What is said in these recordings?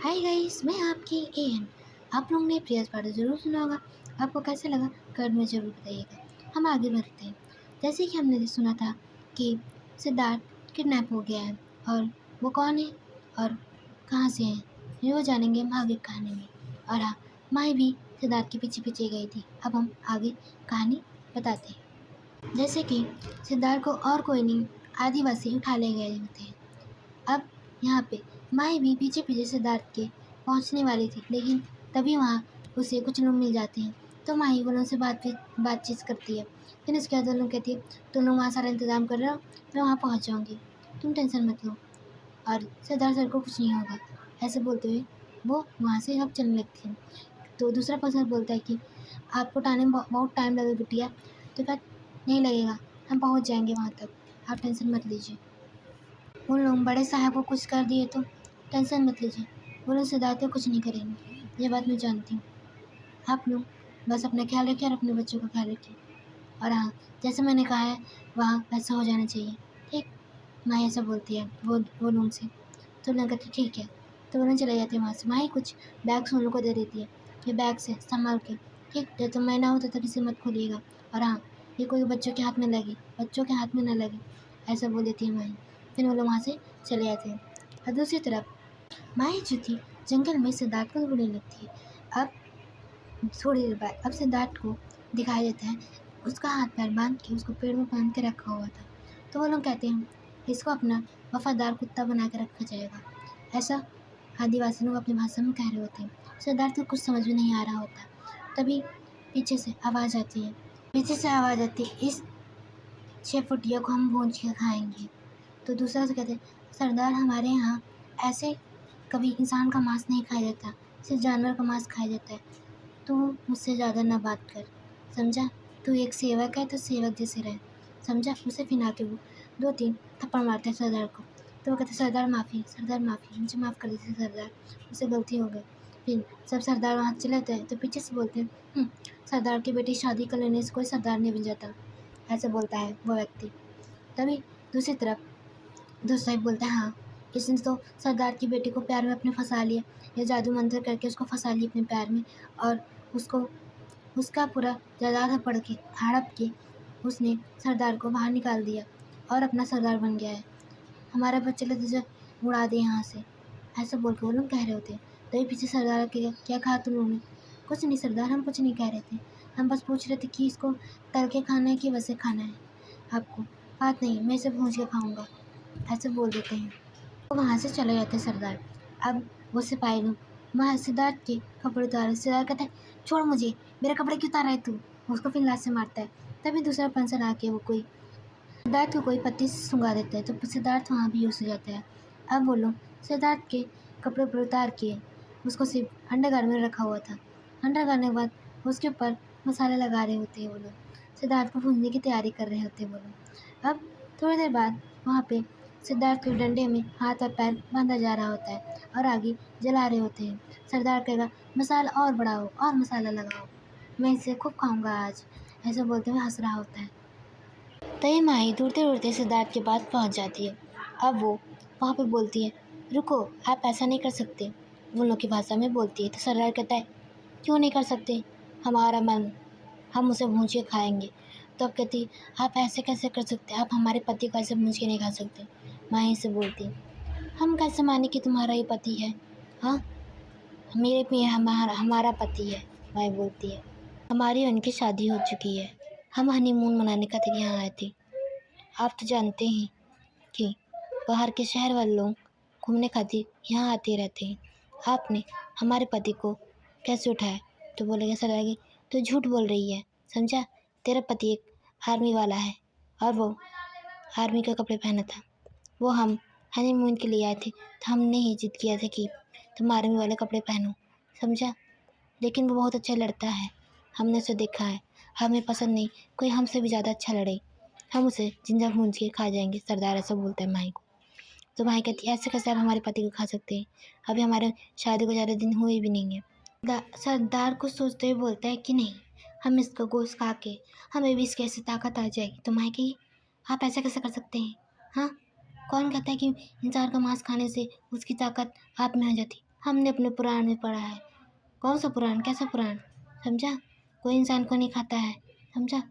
Hi guys, मैं आपकी an. आप लोगों ने प्रियस पार्ट ज़रूर सुना होगा। आपको कैसा लगा कमेंट में ज़रूर बताइएगा। हम आगे बढ़ते हैं। जैसे कि हमने सुना था कि सिद्धार्थ किडनैप हो गया है और वो कौन है और कहाँ से है ये वो जानेंगे हम आगे कहानी में। और हाँ, माही भी सिद्धार्थ के पीछे पीछे गई थी। अब हम आगे कहानी बताते हैं। जैसे कि सिद्धार्थ को और कोई नहीं, आदिवासी उठा ले गए होते हैं। अब यहाँ पे माही भी पीछे पीछे सिद्धार्थ के पहुँचने वाली थी, लेकिन तभी वहाँ उसे कुछ लोग मिल जाते हैं। तो माही वो लोगों से बातचीत करती है। फिर इसके बाद वो लोग कहती है, तुम लोग वहाँ सारा इंतज़ाम कर रहे हो, मैं वहाँ पहुँच जाऊँगी, तुम टेंशन मत लो और सिद्धार्थ सर को कुछ नहीं होगा। ऐसे बोलते हुए वो वहाँ से अब चलने लगती है। तो दूसरा पर्सन बोलता है कि आपको टाने में बहुत टाइम लगेगा बिटिया। तो क्या नहीं लगेगा, हम पहुँच जाएंगे वहाँ तक, आप टेंशन मत लीजिए। उन लोग बड़े साहब को कुछ कर दिए तो टेंशन मत लीजिए, वो लोग सिद्धार्थ को कुछ नहीं करेंगे, ये बात मैं जानती हूँ। आप लोग बस अपना ख्याल रखिए और अपने बच्चों का ख्याल रखिए। और हाँ, जैसे मैंने कहा है वहाँ वैसा हो जाना चाहिए, ठीक। माँ ऐसा बोलती है वो लोग से। तो लोग कहते ठीक है। तो वो लोग चले जाते हैं वहाँ से। माँ कुछ बैग्स उन लोग को दे देती है, ये बैग से संभाल के, ठीक। जब तक मैं ना हो तब इसे मत खोलिएगा। और हाँ, ये कोई बच्चों के हाथ में लगी, बच्चों के हाथ में ना लगे, ऐसा बोल देती है माँ। फिर वो लोग वहाँ से चले जाते हैं। और दूसरी तरफ माही जो थी जंगल में सिद्धार्थ को ढूंढने लगती है। अब थोड़ी देर बाद अब सिद्धार्थ को दिखाई देता है, उसका हाथ पैर बांध के उसको पेड़ में बांध के रखा हुआ था। तो वो लोग कहते हैं इसको अपना वफादार कुत्ता बना के रखा जाएगा, ऐसा आदिवासी लोग अपनी भाषा में कह रहे होते हैं। सिद्धार्थ को कुछ समझ में नहीं आ रहा होता। तभी पीछे से आवाज़ आती है, इस 6 फुटिया को हम भूंज के खाएंगे। तो दूसरा से कहते सरदार, हमारे यहाँ ऐसे कभी इंसान का मांस नहीं खाया जाता, सिर्फ जानवर का मांस खाया जाता है। तू मुझसे ज़्यादा ना बात कर, समझा। तू एक सेवक है तो सेवक जैसे रहे, समझा। उसे फिना के वो 2-3 थप्पड़ मारते हैं सरदार को। तो वो कहते सरदार माफ़ी, सरदार माफ़ी, मुझे माफ़ कर दीजिए सरदार, मुझसे गलती हो गई। फिर सब सरदार वहाँ चले जाते हैं। तो पीछे से बोलते हैं सरदार की बेटी शादी कर लेने से कोई सरदार नहीं बन जाता, ऐसे बोलता है वो व्यक्ति। तभी दूसरी तरफ दोस्त साहिब बोलता है हाँ, इसने तो सरदार की बेटी को प्यार में अपने फंसा लिया, या जादू मंत्र करके उसको फंसा लिया अपने प्यार में, और उसको उसका पूरा जायदाद पढ़ के हड़प के उसने सरदार को बाहर निकाल दिया और अपना सरदार बन गया है। हमारा बच्चे लोग तुझे उड़ा दे यहाँ से, ऐसा बोल के वो लोग कह रहे होते। तभी पीछे सरदार के क्या कहा तुम लोगों ने? कुछ नहीं सरदार, हम कुछ नहीं कह रहे थे, हम बस पूछ रहे थे कि इसको तल के खाना है कि वैसे खाना है। आपको बात नहीं, मैं इसे भूंज के खाऊंगा, ऐसे बोल देते हैं। तो वहाँ से चले जाते हैं सरदार। अब वो सिपाही लोग वहाँ सिद्धार्थ के कपड़े उतारे। सिद्धार्थ कहता है छोड़ मुझे, मेरे कपड़े क्यों उतारा है तू? उसको फिर लात से मारता है। तभी दूसरा पंसर आके वो कोई सिद्धार्थ को कोई पत्ती से सुंघा देता है, तो सिद्धार्थ वहाँ भी बेहोश हो जाता है। अब वो लोग सिद्धार्थ के कपड़े पर उतार के उसको सिर्फ अंडरगार में रखा हुआ था। अंडर करने के बाद उसके ऊपर मसाले लगा रहे होते हैं वो लोग, सिद्धार्थ को भूनने की तैयारी कर रहे होते हैं वो लोग। अब थोड़ी देर बाद वहाँ पे सिद्धार्थ के डंडे में हाथ और पैर बांधा जा रहा होता है और आगे जला रहे होते हैं। सरदार कहेगा मसाला और बढ़ाओ और मसाला लगाओ, मैं इसे खूब खाऊंगा आज, ऐसे बोलते हुए हंस रहा होता है। तभी माही दौड़ते दौड़ते सिद्धार्थ के पास पहुंच जाती है। अब वो वहाँ पे बोलती है रुको, आप ऐसा नहीं कर सकते, वो लोग की भाषा में बोलती है। तो सरदार कहता है क्यों नहीं कर सकते, हमारा मन, हम उसे भूंज के खाएंगे। तो अब कहती आप ऐसे कैसे कर सकते, आप हमारे पति को ऐसे भूंज के नहीं खा सकते। माही से बोलती हम कैसे माने कि तुम्हारा ये पति है? हाँ, मेरे पे हमारा पति है। माही बोलती है हमारी उनकी शादी हो चुकी है, हम हनीमून मनाने खातिर यहाँ आए थे। आप तो जानते हैं कि बाहर के शहर वाले लोग घूमने खातिर यहाँ आते रहते हैं, आपने हमारे पति को कैसे उठाया? तो बोलेगा सरदार तो झूठ बोल रही है, समझा। तेरा पति एक आर्मी वाला है और वो आर्मी का कपड़े पहना था, वो हम हनीमून के लिए आए थे, तो हमने ही जिद किया था कि तुम आर्मी वाले कपड़े पहनो, समझा। लेकिन वो बहुत अच्छा लड़ता है, हमने उसे देखा है, हमें पसंद नहीं कोई हमसे भी ज़्यादा अच्छा लड़े, हम उसे जिंदा भूंज के खा जाएंगे। सरदार ऐसा बोलता है माही को। तो माही कहती है ऐसे कैसे आप हमारे पति को खा सकते हैं, अभी हमारे शादी को ज़्यादा दिन हुए भी नहीं है। सरदार कुछ सोचते हुए बोलता है कि नहीं, हम इसका गोश्त खा के हमें भी इसके ऐसे ताकत आ जाएगी। तो माही कही आप ऐसा कैसे कर सकते हैं? हाँ, कौन कहता है कि इंसान का मांस खाने से उसकी ताकत आप में आ जाती? हमने अपने पुराण में पढ़ा है। कौन सा पुराण, कैसा पुराण, समझा? कोई इंसान को नहीं खाता है, समझा?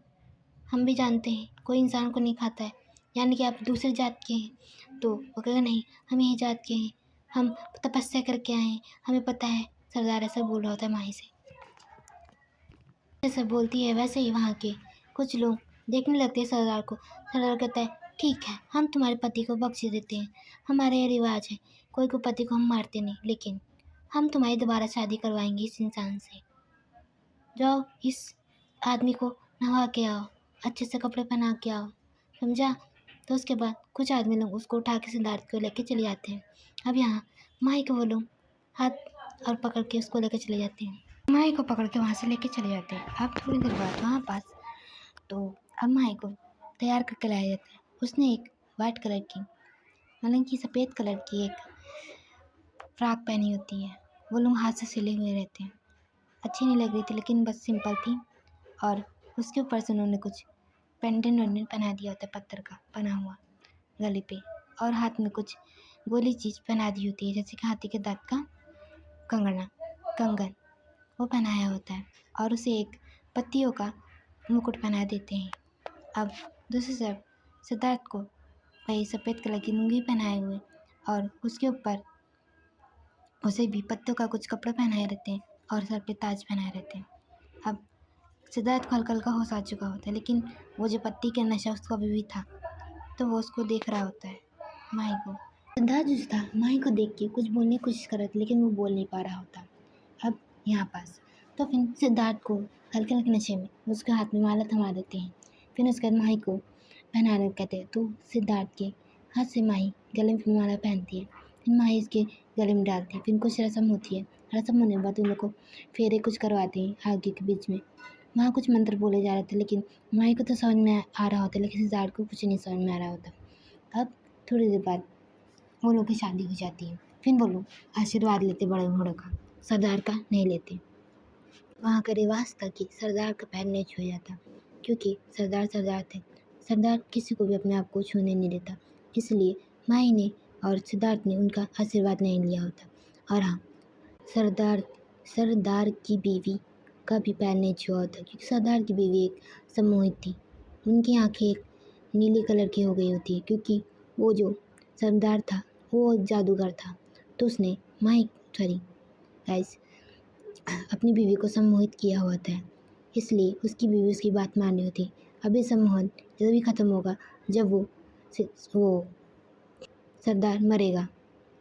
हम भी जानते हैं कोई इंसान को नहीं खाता है, यानी कि आप दूसरी जात के हैं। तो वो कहेगा नहीं, हम यही जात के हैं, हम तपस्या करके आए हैं, हमें पता है। सरदार ऐसा बोल रहा होता है माही से। जैसे बोलती है वैसे ही वहाँ के कुछ लोग देखने लगते हैं सरदार को। सरदार कहता है ठीक है, हम तुम्हारे पति को बख्श देते हैं, हमारा ये रिवाज है, कोई को पति को हम मारते नहीं, लेकिन हम तुम्हारी दोबारा शादी करवाएंगे इस इंसान से। जाओ इस आदमी को नहा के आओ, अच्छे से कपड़े पहना के आओ, समझा? तो उसके बाद कुछ आदमी लोग उसको उठा के सिद्धार्थ को लेके चले जाते हैं। अब यहाँ माही को वो लोग हाथ और पकड़ के उसको लेके चले जाते हैं। माही को पकड़ के वहाँ से लेके चले जाते हैं। अब थोड़ी देर बाद वहाँ पास तो अब माही को तैयार करके लाया जाता है। उसने एक वाइट कलर की, हालांकि सफ़ेद कलर की एक फ्रॉक पहनी होती है। वो लोग हाथ से सिले हुए रहते हैं, अच्छी नहीं लग रही थी, लेकिन बस सिंपल थी। और उसके ऊपर से उन्होंने कुछ पेंडेंट वेंडेंट पहना दिया होता है, पत्थर का बना हुआ गले पे, और हाथ में कुछ गोली चीज़ पहना दी होती है, जैसे कि हाथी के दांत का कंगन वो पहनाया होता है। और उसे एक पत्तियों का मुकुट पहना देते हैं। अब दूसरी तरफ सिद्धार्थ को वही सफ़ेद कलर की लुंगी पहनाए हुए और उसके ऊपर उसे भी पत्तों का कुछ कपड़ा पहनाए रहते हैं और सर पे ताज पहनाए रहते हैं। अब सिद्धार्थ को हल्का हल्का होश आ चुका होता है, लेकिन वो जो पत्ती का नशा उसको अभी भी था, तो वो उसको देख रहा होता है माही को। सिद्धार्थ जो था माही को देख के कुछ बोलने की कोशिश कर रहा था, लेकिन वो बोल नहीं पा रहा होता। अब यहाँ पास तो फिर सिद्धार्थ को हल्के हल्के नशे में उसके हाथ में माला थमा देते हैं। फिर उसके बाद माही को पहनाने कहते हैं, तो सिद्धार्थ के हाथ से माही गले में माला पहनती है। फिर माही इसके गले में डालती है। फिर कुछ रस्म होती है, रस्म होने के बाद उन लोग को फेरे कुछ करवाते हैं आगे के बीच में। वहाँ कुछ मंत्र बोले जा रहे थे, लेकिन माही को तो समझ में आ रहा होता, लेकिन सिद्धार्थ को कुछ नहीं समझ में आ रहा होता। अब थोड़ी देर बाद वो लोग की शादी हो जाती है। फिर वो लोग आशीर्वाद लेते बड़े बूढ़ों का, सरदार का नहीं लेते। वहाँ का रिवाज था कि सरदार का पैर नहीं छुआ जाता, क्योंकि सरदार सरदार थे। सरदार किसी को भी अपने आप को छूने नहीं देता, इसलिए माही ने और सिद्धार्थ ने उनका आशीर्वाद नहीं लिया होता। और हाँ, सरदार की बीवी का भी पैर नहीं छुआ होता, क्योंकि सरदार की बीवी एक सम्मोहित थी। उनकी आंखें एक नीले कलर की हो गई होती है, क्योंकि वो जो सरदार था वो एक जादूगर था। तो उसने गाइस अपनी बीवी को सम्मोहित किया हुआ था, इसलिए उसकी बीवी उसकी बात मानी होती। अभी सम्मोहन जब भी ख़त्म होगा, जब वो सरदार मरेगा।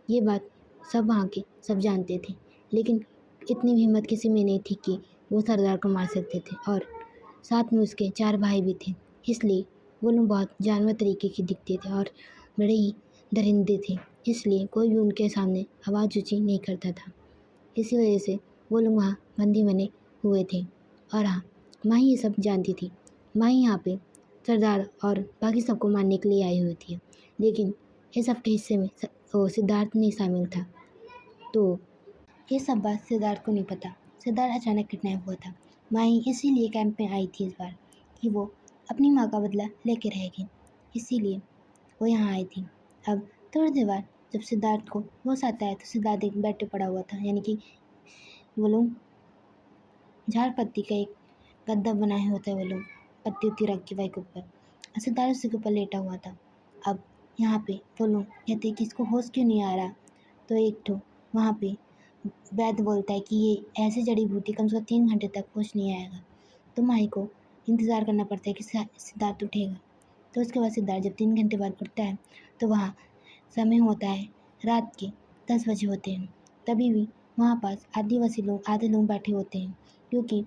ये बात सब वहाँ के सब जानते थे, लेकिन इतनी भी हिम्मत किसी में नहीं थी कि वो सरदार को मार सकते थे। और साथ में उसके 4 भाई भी थे, इसलिए वो लोग बहुत जानवर तरीके के दिखते थे और बड़े ही दरिंदे थे, इसलिए कोई भी उनके सामने आवाज़ ऊँची नहीं करता था। इसी वजह से वो लोग वहाँ बंदी बने हुए थे। और हाँ, माही ये सब जानती थी। माही यहाँ पे सरदार और बाकी सबको मारने के लिए आई हुई थी, लेकिन ये सब के हिस्से में सिद्धार्थ नहीं शामिल था। तो ये सब बात सिद्धार्थ को नहीं पता। सिद्धार्थ अचानक किडनैप हुआ था। माही इसीलिए कैंप में आई थी इस बार कि वो अपनी माँ का बदला लेके रहेगी, इसीलिए वो यहाँ आई थी। अब थोड़ी देर बाद जब सिद्धार्थ को होश आता है, तो सिद्धार्थ एक बेड पे पड़ा हुआ था, यानी कि वो लोग झाड़ पत्ती का एक गद्दा बनाए होता है, वो लोग पत्ती उत्ती रख के बाइक ऊपर, सिद्धार्थ उसी के ऊपर लेटा हुआ था। अब यहाँ पे वो लोग कहते हैं कि इसको होश क्यों नहीं आ रहा, तो एक तो वहाँ पे वैद्य बोलता है कि ये ऐसी जड़ी बूटी कम से कम 3 घंटे तक होश नहीं आएगा। तो माही को इंतज़ार करना पड़ता है कि सिद्धार्थ उठेगा। तो उसके बाद सिद्धार्थ जब 3 घंटे बाद उठता है, तो वहाँ समय होता है रात के 10 बजे होते हैं। तभी भी वहाँ पास आधे लोग बैठे होते हैं, क्योंकि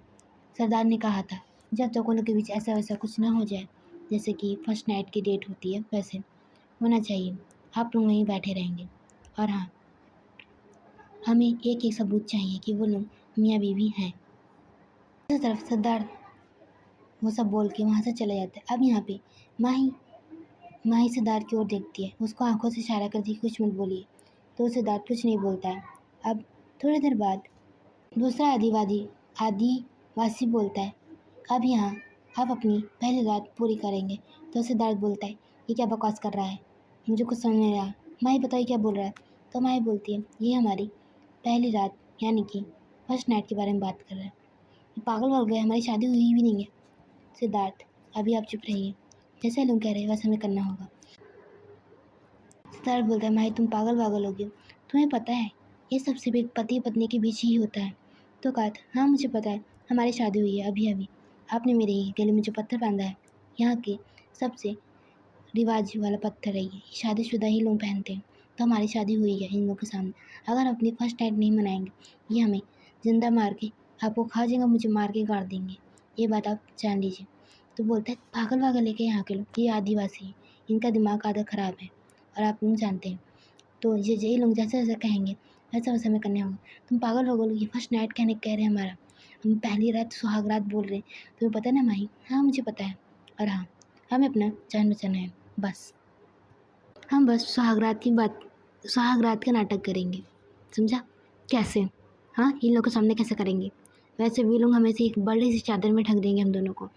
सरदार ने कहा था जब तक उन लोग के बीच ऐसा वैसा कुछ ना हो जाए, जैसे कि फर्स्ट नाइट की डेट होती है वैसे होना चाहिए, आप लोग वहीं बैठे रहेंगे। और हाँ, हमें एक एक सबूत चाहिए कि वो लोग मियाँ बीवी हैं। दूसरी तरफ सिद्धार्थ वो सब बोल के वहाँ से चले जाते हैं। अब यहाँ पे माही सिद्धार्थ की ओर देखती है, उसको आंखों से इशारा करती है कुछ मत बोलिए, तो सिद्धार्थ कुछ नहीं बोलता है। अब थोड़ी देर बाद दूसरा आदिवासी बोलता है, अब यहाँ आप अपनी पहली रात पूरी करेंगे। तो सिद्धार्थ बोलता है, ये क्या बकवास कर रहा है, मुझे कुछ समझ नहीं रहा। माही बताइए क्या बोल रहा है। तो माही बोलती है, ये हमारी पहली रात यानी कि फर्स्ट नाइट के बारे में बात कर रहे हैं। ये पागल हो गए, हमारी शादी हुई भी नहीं है। सिद्धार्थ, अभी आप चुप रहिए, जैसे लोग कह रहे हैं वैसे हमें करना होगा। सिद्धार्थ बोलता है, माही तुम पागल हो गए, तुम्हें पता है ये सब सिर्फ एक पति पत्नी के बीच ही होता है। तो कहा, हाँ मुझे पता है, हमारी शादी हुई है अभी अभी। आपने मेरे गले में जो पत्थर बांधा है यहाँ के सबसे रिवाज वाला पत्थर है, ये शादीशुदा ही लोग पहनते हैं। तो हमारी शादी हुई है इन लोगों के सामने। अगर हम अपनी फर्स्ट नाइट नहीं मनाएंगे, ये हमें जिंदा मार के आपको खा जाएंगे, मुझे मार के गाड़ देंगे, ये बात आप जान लीजिए। तो बोलता है, पागल लेके यहाँ के लोग, ये आदिवासी हैं, इनका दिमाग आधा ख़राब है और आप लोग जानते हैं। तो ये लोग जैसे जैसे कहेंगे वैसा वैसा हमें करने होगा। तुम पागल हो गए, ये फर्स्ट नाइट कह रहे हैं हमारा, हम पहली रात सुहाग रात बोल रहे हैं, तुम्हें पता है ना माही? हाँ मुझे पता है, और हाँ हमें अपना जान बचाना है बस। हम बस सुहाग रात का नाटक करेंगे, समझा? कैसे? हाँ इन लोगों के सामने कैसे करेंगे? वैसे भी लोग हमें से एक बड़ी सी चादर में ढक देंगे हम दोनों को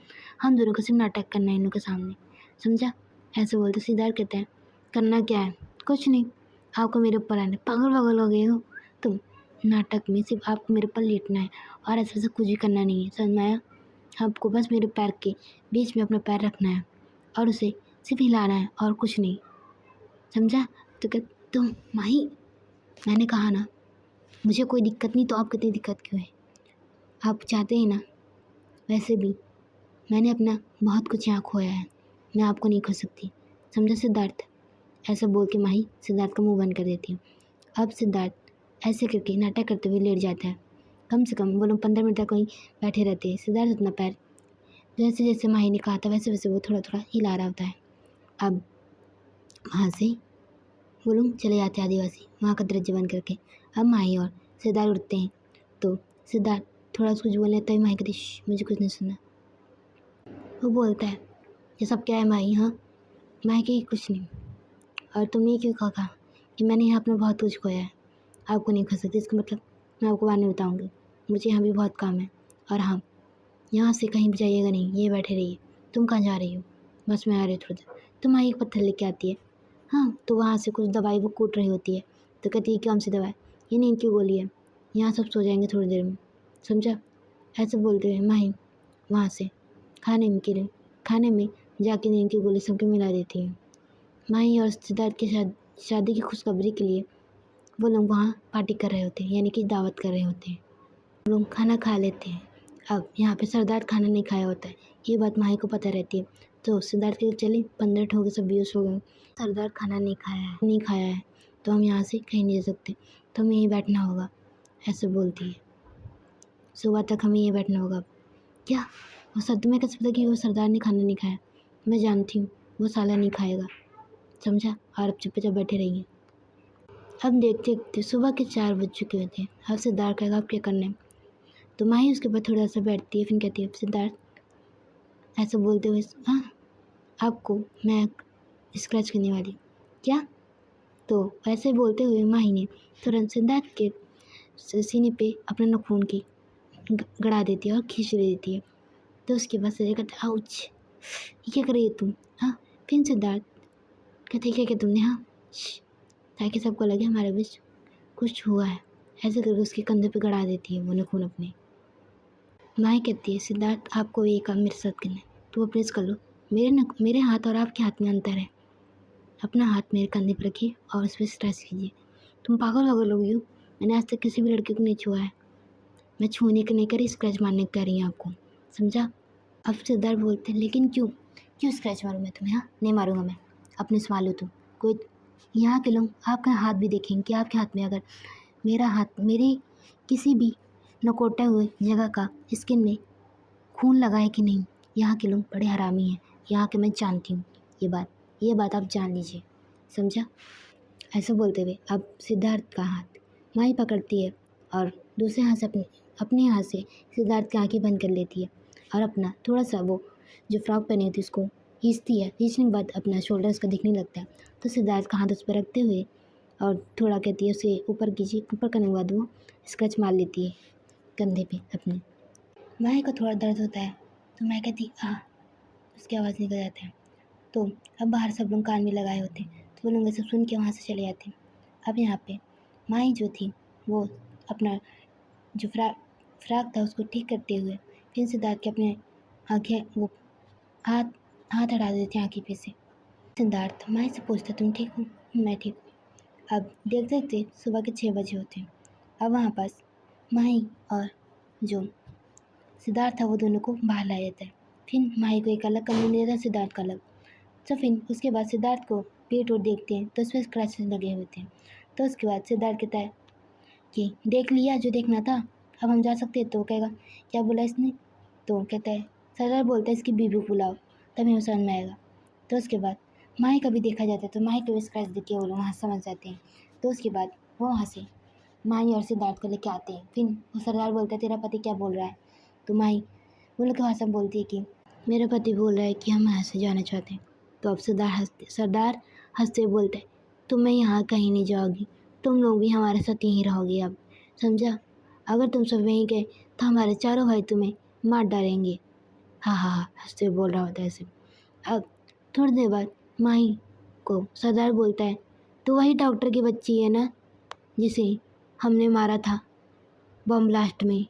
सिर्फ नाटक करना है इन लोगों के सामने, समझा? ऐसे बोलते सिद्धार्थ कहते हैं, करना क्या है? कुछ नहीं, आपको मेरे ऊपर आना है। पागल हो गए हो तुम? नाटक में सिर्फ आपको मेरे ऊपर लेटना है और ऐसे वैसे कुछ भी करना नहीं है, समझ में आया? आपको बस मेरे पैर के बीच में अपना पैर रखना है और उसे सिर्फ हिलाना है और कुछ नहीं, समझा? तो क्या तुम माही, मैंने कहा ना मुझे कोई दिक्कत नहीं, तो आपको इतनी दिक्कत क्यों है? आप चाहते हैं ना, वैसे भी मैंने अपना बहुत कुछ यहाँ खोया है, मैं आपको नहीं खो सकती, समझा सिद्धार्थ? ऐसा बोल के माही सिद्धार्थ का मुंह बंद कर देती है। अब सिद्धार्थ ऐसे करके नाटक करते हुए लेट जाता है। कम से कम वो लोग 15 मिनट तक वहीं बैठे रहते हैं। सिद्धार्थ अपना पैर जैसे जैसे माही ने कहा था वैसे वैसे वो थोड़ा थोड़ा हिला रहा होता है। अब वहाँ से वो लोग चले जाते हैं आदिवासी वहाँ का दरवाजा बंद करके। अब माही और सिद्धार्थ उठते हैं तो सिद्धार्थ थोड़ा कुछ बोलने तभी माही कहती, मुझे कुछ नहीं सुनना। वो बोलता है, ये सब क्या है माही? हाँ माही कही, कुछ नहीं। और तुमने क्यों कहा कि मैंने यहाँ अपना बहुत कुछ खोया है, आपको नहीं खो सकती? इसका मतलब मैं आपको बाद में बताऊँगी, मुझे यहाँ भी बहुत काम है। और हाँ यहाँ से कहीं भी जाइएगा नहीं, ये बैठे रहिए। तुम कहाँ जा रही हो? बस मैं आ रही हूँ थोड़ी देर। तो माही एक पत्थर लेके आती है। हाँ तो वहाँ से कुछ दवाई वो कूट रही होती है। तो कहती है, कौन सी दवाई? ये नींद की गोली है, यहाँ सब सो जाएंगे थोड़ी देर में, समझा? ऐसे बोलते हुए माही वहाँ से खाने में जाके नींद की गोली सबके मिला देती है। माही और सिद्धार्थ की शादी की खुशखबरी के लिए वो लोग वहाँ पार्टी कर रहे होते हैं, यानी कि दावत कर रहे होते हैं। वो लोग खाना खा लेते हैं। अब यहाँ पे सिद्धार्थ खाना नहीं खाया होता है, ये बात माही को पता रहती है। तो सिद्धार्थ के चले 15 हो गए, सब बेहोश हो गए। सिद्धार्थ खाना नहीं खाया है तो हम यहाँ से कहीं नहीं जा सकते, तो हमें यहीं बैठना होगा, ऐसे बोलती है। सुबह तक हमें यहीं बैठना होगा। क्या वो तुम्हें कैसे पता कि वो सरदार ने खाना नहीं खाया? मैं जानती हूँ वो साला नहीं खाएगा, समझा? और अब चुपचाप बैठे रहिए। अब देखते देखते सुबह के 4 बज चुके हुए थे। अब सिद्धार्थ कहेगा अब क्या करना है? तो माही उसके ऊपर थोड़ा सा बैठती है, फिर कहती है, सिद्धार्थ ऐसा बोलते हुए, हाँ आपको मैं स्क्रैच करने वाली। क्या? तो ऐसे बोलते हुए माही ने तुरंत सिद्धार्थ के सीने पे अपना नाखून की गड़ा देती है और खींच देती है। तो उसके बाद सिद्धार्थ कहता है, आउच, ये क्या कर रही है तुम? हाँ फिर सिद्धार्थ कहते, क्या तुमने? हाँ ताकि सबको लगे हमारे बीच कुछ हुआ है। ऐसे करके उसके कंधे पे गड़ा देती है वो नाखून अपने। माही कहती है, सिद्धार्थ आपको ये काम मेरे साथ करना है तो वो प्रेस कर लो। मेरे हाथ और आपके हाथ में अंतर है। अपना हाथ मेरे कंधे पर रखिए और उस पर स्ट्रेस कीजिए। तुम पागल हो गए हो? मैंने आज तक किसी भी लड़के को नहीं छुआ है। मैं छूने के नहीं करी, स्क्रैच मारने कर रही हूँ आपको, समझा? अब सिद्धार्थ बोलते हैं, लेकिन क्यों स्क्रैच मारूँ मैं तुम्हें? हाँ नहीं मारूँगा मैं, अपने संभाल लो तुम। कोई यहाँ के लोग आपका हाथ भी देखेंगे कि आपके हाथ में अगर मेरा हाथ मेरे किसी भी नकोटे हुए जगह का स्किन में खून लगा है कि नहीं। यहाँ के लोग बड़े हरामी हैं, यहाँ के मैं जानती हूँ ये बात आप जान लीजिए, समझा? ऐसा बोलते हुए अब सिद्धार्थ का हाथ माही पकड़ती है और दूसरे हाथ से अपने हाथ से सिद्धार्थ की आँखें बंद कर लेती है और अपना थोड़ा सा वो जो फ्रॉक पहनी होती है उसको खींचती है। खींचने के बाद अपना शोल्डर उसका दिखने लगता है। तो सिद्धार्थ का हाथ उस पर रखते हुए और थोड़ा कहती है उसे ऊपर कीजिए। ऊपर करने के बाद वो स्क्रैच मार लेती है कंधे पे अपने। माही को थोड़ा दर्द होता है तो मैं कहती उसकी आवाज़ निकल जाता है। तो अब बाहर सब लोग कान में लगाए होते तो वो लोग सब सुन के वहाँ से चले जाते। अब यहाँ पे माही जो थी वो अपना जो फ्राक था उसको ठीक करते हुए फिर सिद्धार्थ के अपने आंखें वो हाथ हाथ हटा देते आंखें पे से। सिद्धार्थ माही से पूछता, तुम ठीक हो? मैं ठीक हूँ। अब देखते देखते सुबह के 6 बजे होते हैं। अब वहाँ पास माही और जो सिद्धार्थ था वो दोनों को बाहर लाया जाता है। फिर माही को एक अलग कमरे में देता है, सिद्धार्थ का अलग। तो फिर उसके बाद सिद्धार्थ को पेट और देखते हैं तो उसमें क्रैचेस लगे होते हैं। तो उसके बाद सिद्धार्थ कहता है कि देख लिया जो देखना था, अब हम जा सकते हैं। तो कहेगा क्या बोला इसने? तो कहता है सरदार बोलता है इसकी बीबी बुलाओ तभी हमें समझ में आएगा। तो उसके बाद माही का भी देखा जाता है तो माही को भी स्क्रैच देख के वो लोग वहाँ समझ जाते हैं। तो उसके बाद वो वहाँ से माही और सिद्धार्थ को लेके आते हैं। फिर वो सरदार बोलता है तेरा पति क्या बोल रहा है? तो माही वो लोग के भाषा में बोलती है कि मेरा पति बोल रहा है कि हम यहाँ से जाना चाहते हैं। तो अब सरदार हंसते हुए बोलते हैं तुम यहाँ कहीं नहीं जाओगी, तुम लोग भी हमारे साथ यहीं रहोगे। अब समझा? अगर तुम सब यहीं गए तो हमारे चारों भाई तुम्हें मार डालेंगे। हाँ हाँ हाँ हंसते हुए बोल रहा होता है ऐसे। अब थोड़ी देर बाद माही को सरदार बोलता है तो वही डॉक्टर की बच्ची है ना जिसे हमने मारा था बम ब्लास्ट में,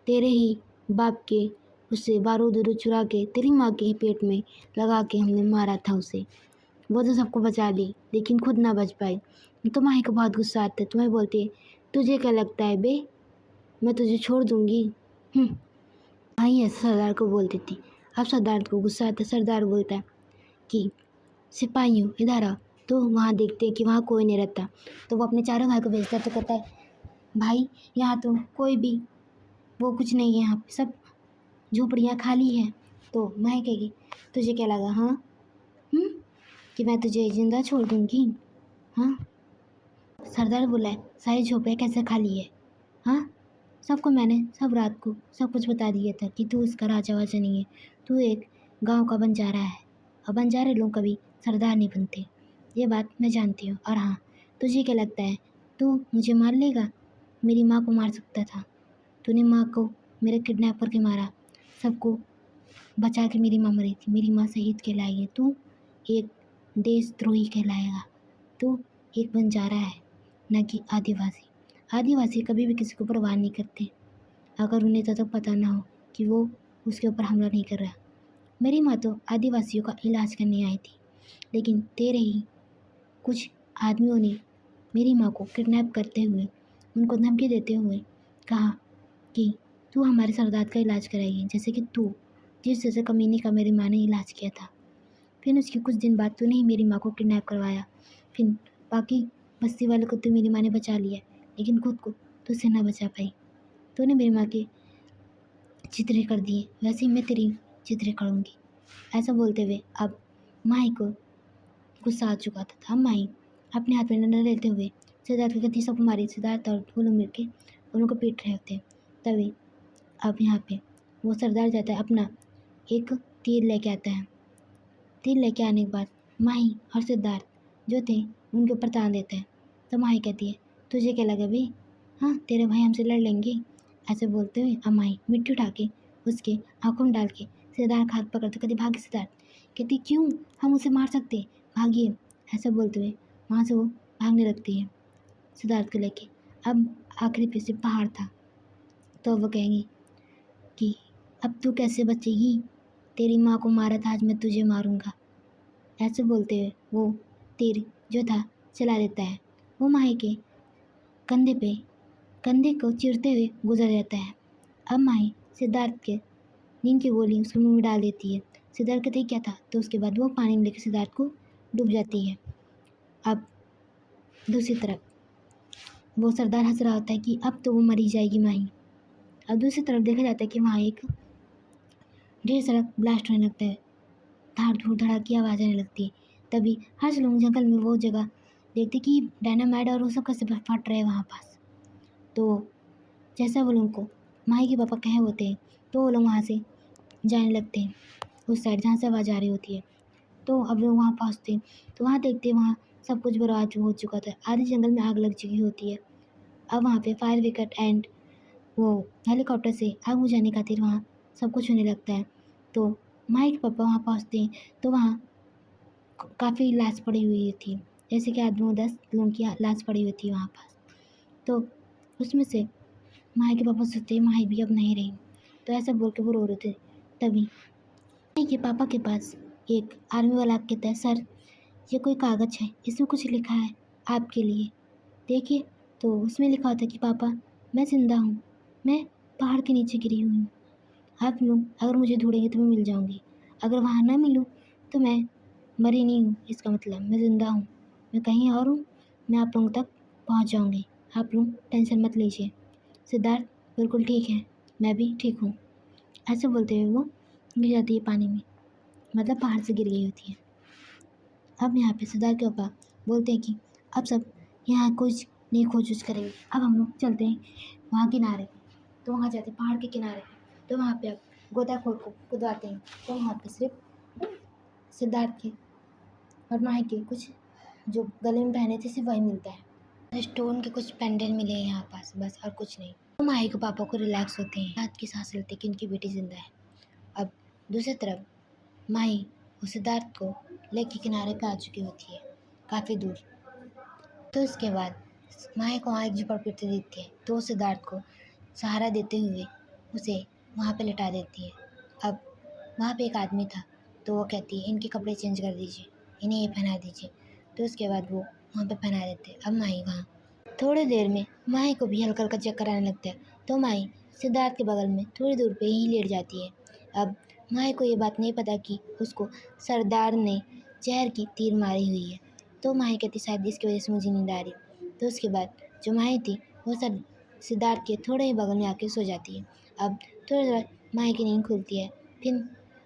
तेरे ही बाप के उससे बारूद उरूद चुरा के तेरी माँ के ही पेट में लगा के हमने मारा था उसे। वो तो सबको बचा ली लेकिन खुद ना बच पाई। तो माही को बहुत गुस्सा आता है, तुम्हें बोलती है तुझे क्या लगता है बे मैं तुझे छोड़ दूंगी? माही ऐसा सरदार को बोलती थी। अब सरदार को गुस्सा आता है। सरदार बोलता है कि सिपाहियों इधर आओ। तो वहाँ देखते हैं कि वहाँ कोई नहीं रहता। तो वो अपने चारों भाई को भेजता है। तो कहता है भाई यहाँ तो कोई भी वो कुछ नहीं है, यहाँ पे सब झोपड़ियाँ खाली हैं। तो मैं कहेगी तुझे क्या लगा हाँ कि मैं तुझे जिंदा छोड़ दूँगी? हाँ सरदार बोला है सारी झोपड़ियाँ कैसे खाली है? हाँ सबको मैंने सब रात को सब कुछ बता दिया था कि तू उसका राजा वाजा नहीं है, तू एक गांव का बंजारा है और बंजारे लोग कभी सरदार नहीं बनते, ये बात मैं जानती हूँ। और हाँ तुझे क्या लगता है तू मुझे मार लेगा? मेरी माँ को मार सकता था, तूने माँ को मेरे किडनैप करके मारा, सबको बचा के मेरी माँ मरी थी, मेरी माँ शहीद कहलाई है, तू एक देशद्रोही कहलाएगा। तू एक बंजारा है न कि आदिवासी। आदिवासी कभी भी किसी को परवाह नहीं करते अगर उन्हें तब तक पता ना हो कि वो उसके ऊपर हमला नहीं कर रहा। मेरी माँ तो आदिवासियों का इलाज करने आई थी, लेकिन तेरे ही कुछ आदमियों ने मेरी माँ को किडनैप करते हुए उनको धमकी देते हुए कहा कि तू हमारे सरदार का इलाज कराएगी, जैसे कि तू जिस जैसे कमीने का मेरी माँ ने इलाज किया था। फिर उसके कुछ दिन बाद तूने ही मेरी माँ को किडनैप करवाया। फिर बाकी बस्ती वालों को तो मेरी माँ ने बचा लिया, लेकिन खुद को तुझसे ना बचा पाई। तूने मेरी माँ के चित्रे कर दिए, वैसे ही मैं तेरी चित्रे करूँगी। ऐसा बोलते हुए अब माही को गुस्सा आ चुका था। अब माही अपने हाथ में डंडा लेते हुए सिद्धार्थ की गति सबको मारी। सिद्धार्थ और वो लोग मिलकर उनको पीट रहे होते हैं। तभी अब यहाँ पे वो सरदार जाता है अपना एक तीर लेके आता है। तीर लेके आने के बाद माही और सिद्धार्थ जो थे उनके ऊपर तान देता है। तो माही कहती है तुझे क्या लगा भाई, हाँ तेरे भाई हमसे लड़ लेंगे? ऐसे बोलते हुए अब माही मिट्टी उठा के उसके आँखों में डाल के सिद्धार्थ का हाथ पकड़ते कहती भागे सिद्धार्थ। कहती क्यों, हम उसे मार सकते, भागिए। ऐसा बोलते हुए वहाँ से वो भागने लगती है सिद्धार्थ को लेके। अब आखिरी पे से पहाड़ था तो वो कहेंगी कि अब तू कैसे बचेगी, तेरी माँ को मारा था आज मैं तुझे मारूंगा। ऐसे बोलते हुए वो तीर जो था चला देता है। वो माही के कंधे को चीरते हुए गुजर जाता है। अब माही सिद्धार्थ के नींद की गोली उसके मुंह में डाल देती है। सिद्धार्थ कहते क्या था, तो उसके बाद वो पानी में लेकर सिद्धार्थ को डूब जाती है। अब दूसरी तरफ वो सरदार हंस रहा होता है कि अब तो वो मरी जाएगी माही। अब दूसरी तरफ देखा जाता है कि वहाँ एक ढेर सारा ब्लास्ट होने लगता है, धाड़ धूड़ धड़ा की आवाज़ आने लगती है। तभी हर लोग जंगल में वो जगह देखते कि डायनामाइट और वो सब कैसे फट रहे हैं वहाँ पास। तो जैसा वो लोगों को माही के पापा कहे होते हैं तो वो लोग वहाँ से जाने लगते हैं उस साइड जहाँ से आवाज़ आ रही होती है। तो अब लोग वहाँ पहुँचते हैं तो वहाँ देखते हैं वहाँ सब कुछ बर्बाद हो चुका था, आधे जंगल में आग लग चुकी होती है। अब वहाँ पे फायर ब्रिगेड एंड वो हेलीकॉप्टर से आग बुझाने खातिर वहाँ सब कुछ होने लगता है। तो माही के पापा वहाँ पहुँचते हैं तो वहाँ काफ़ी लाश पड़ी हुई थी, जैसे कि 8-10 लोगों की लाश पड़ी हुई थी वहाँ पास। तो उसमें से माही के पापा सोचते माही भी अब नहीं रही, तो ऐसा बोल के वो रो रहे थे। तभी माही के पापा के पास एक आर्मी वाला कहता है, सर ये कोई कागज़ है, इसमें कुछ लिखा है आपके लिए, देखिए। तो उसमें लिखा होता है कि पापा मैं ज़िंदा हूँ, मैं पहाड़ के नीचे गिरी हुई हूँ, आप लोग अगर मुझे ढूंढेंगे तो मैं मिल जाऊँगी, अगर वहाँ ना मिलूँ तो मैं मरी नहीं हूँ, इसका मतलब मैं ज़िंदा हूँ, मैं कहीं और हूँ, मैं आप लोगों तक पहुँच जाऊँगी, आप लोग टेंशन मत लीजिए। सिद्धार्थ बिल्कुल ठीक है, मैं भी ठीक हूँ। ऐसे बोलते हुए वो गिर जाती है पानी में, मतलब पहाड़ से गिर गई होती है। अब यहाँ पे सिद्धार्थ के पापा बोलते हैं कि अब सब यहाँ कुछ नहीं खोज करेंगे, अब हम लोग चलते हैं वहाँ किनारे पे। तो वहाँ जाते हैं पहाड़ के किनारे पे, तो वहाँ पे अब गोताखोर को खुदवाते हैं, तो वहाँ पे सिर्फ सिद्धार्थ के और माही के कुछ जो गले में पहने थे सिर्फ वही मिलता है, स्टोन के कुछ पेंडेंट मिले हैं यहाँ पास, बस और कुछ नहीं। तो माही के पापा को रिलैक्स होते हैं, रात की सांस लेते हैं कि उनकी बेटी जिंदा है। अब दूसरी तरफ माही उस सिद्धार्थ को लेक के किनारे पे आ चुकी होती है, काफ़ी दूर। तो इसके बाद माही को वहाँ एक झोपड़पट्टी दिखती है, तो वो सिद्धार्थ को सहारा देते हुए उसे वहाँ पे लिटा देती है। अब वहाँ पे एक आदमी था, तो वो कहती है इनके कपड़े चेंज कर दीजिए, इन्हें ये पहना दीजिए। तो उसके बाद वो वहाँ पे पहना देते हैं। अब माही वहाँ थोड़ी देर में माही को भी हल्का हल्का चक्कर आने लगता है, तो माही सिद्धार्थ के बगल में थोड़ी दूर पे ही लेट जाती है। अब माही को ये बात नहीं पता कि उसको सरदार ने जहर की तीर मारी हुई है, तो माही कहती शायद इसकी वजह से मुझे नींद आ रही। तो उसके बाद जो माही थी वो सिद्धार्थ के थोड़े ही बगल में आके सो जाती है। अब थोड़ी देर बाद माही की नींद खुलती है, फिर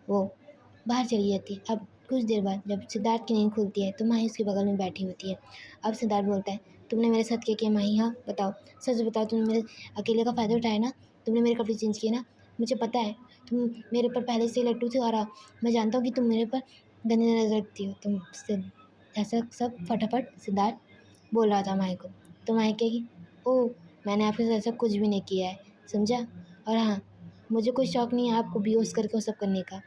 वो बाहर चली जाती है। अब कुछ देर बाद जब सिद्धार्थ की नींद खुलती है तो माही उसके बगल में बैठी होती है। अब सिद्धार्थ बोलता है तुमने मेरे साथ क्या किया माही, हाँ बताओ, सच बताओ, तुमने मेरे अकेले का फ़ायदा उठाया ना, तुमने मेरे कपड़े चेंज किए ना, मुझे पता है तुम मेरे पर पहले से लट्टू थे, और मैं जानता हूँ कि तुम मेरे पर गंदी नजर रखती हो। ऐसा सब फटाफट सिद्धार्थ बोल रहा था माही को। तो माही कहेगी ओह मैंने आपके साथ ऐसा कुछ भी नहीं किया है, समझा, और हाँ मुझे कोई शौक़ नहीं है आपको बेहोश करके वो सब करने का,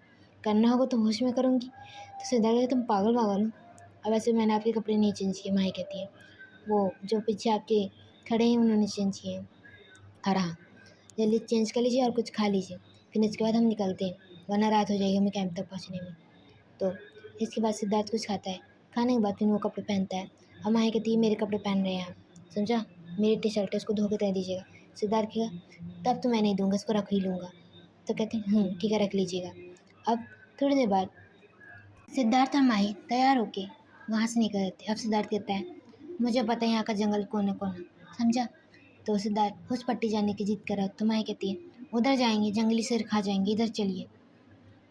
करना होगा तो होश में करूँगी। तो सिद्धार्थ कहता तुम पागल पागल हो, अब ऐसे मैंने आपके कपड़े नहीं चेंज किए। माही कहती है वो जो पीछे आपके खड़े हैं उन्होंने चेंज किए हैं, और हाँ जल्दी चेंज कर लीजिए और कुछ खा लीजिए, फिर इसके बाद हम निकलते हैं, वरना रात हो जाएगी हमें कैंप तक पहुँचने में। तो इसके बाद सिद्धार्थ कुछ खाता है, खाने के बाद फिर वो कपड़े पहनता है। अब माही कहती है मेरे कपड़े पहन रहे हैं आप, समझा, मेरी टी शर्ट है उसको धो के दे दीजिएगा। सिद्धार्थ कहेगा तब तो मैं नहीं दूँगा, इसको रख ही लूँगा। तो कहते हैं ठीक है रख लीजिएगा। अब थोड़ी देर बाद सिद्धार्थ और माही तैयार होके वहाँ से निकल जाते हैं। अब सिद्धार्थ कहता है मुझे पता है यहाँ का जंगल कोने कोना, समझा। तो सिद्धार्थ उस पट्टी जाने की जिद कर रहा है, तो माही कहती है उधर जाएंगे जंगली शेर खा जाएंगे, इधर चलिए।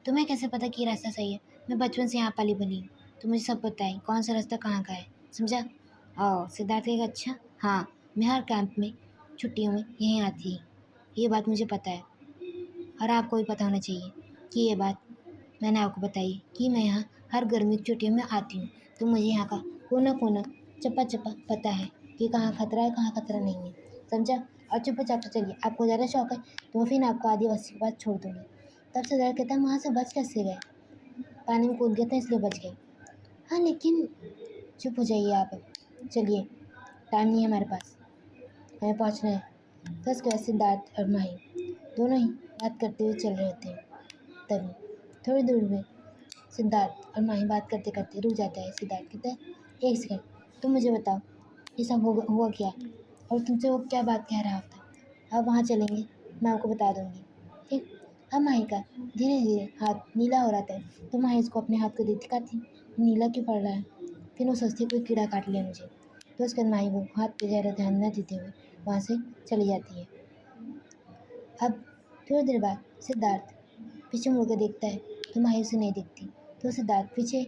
तुम्हें कैसे पता कि ये रास्ता सही है, मैं बचपन से यहाँ पाली बनी हूँ, तो मुझे सब पता है कौन सा रास्ता कहाँ का है, समझा। और सिद्धार्थ कहेगा अच्छा हाँ मैं हर कैंप में छुट्टियों में यहीं आती है, ये बात मुझे पता है, और आपको भी पता होना चाहिए कि ये बात मैंने आपको बताई कि मैं यहाँ हर गर्मी की छुट्टियों में आती हूँ, तो मुझे यहाँ का कोना कोना चप्पा चप्पा पता है कि कहाँ खतरा है कहाँ खतरा नहीं है, समझा। और चुपचाप से चलिए, आपको ज़्यादा शौक है तो फिर आपको आदिवासी के पास छोड़ दूँगी। तब सिद्धार्थ कहता है वहाँ से बच कैसे गए, पानी में कूद गए थे इसलिए बच गए। हाँ लेकिन चुप हो जाइए आप, चलिए टाइम नहीं है हमारे पास, हमें पहुँचना है। तो उसके बाद सिद्धार्थ और माही दोनों ही बात करते हुए चल रहे होते हैं। तभी थोड़ी दूर में सिद्धार्थ और माही बात करते करते रुक जाता है। सिद्धार्थ कहता है एक सेकंड, तुम मुझे बताओ ये सब हुआ क्या, और तुमसे वो क्या बात कह रहा था, अब वहाँ चलेंगे मैं आपको बता दूँगी, ठीक। अब माही का धीरे धीरे हाथ नीला हो रहा था, तो माही उसको अपने हाथ को दिखाती नीला क्यों पड़ रहा है, फिर वो सोचती कोई कीड़ा काट लिया मुझे। तो उसके बाद माही वो हाथ पे ज़्यादा ध्यान न देते हुए वहाँ से चली जाती है। अब थोड़ी देर बाद सिद्धार्थ पीछे मुड़ कर देखता है तो माही उसे नहीं दिखती। तो सिद्धार्थ पीछे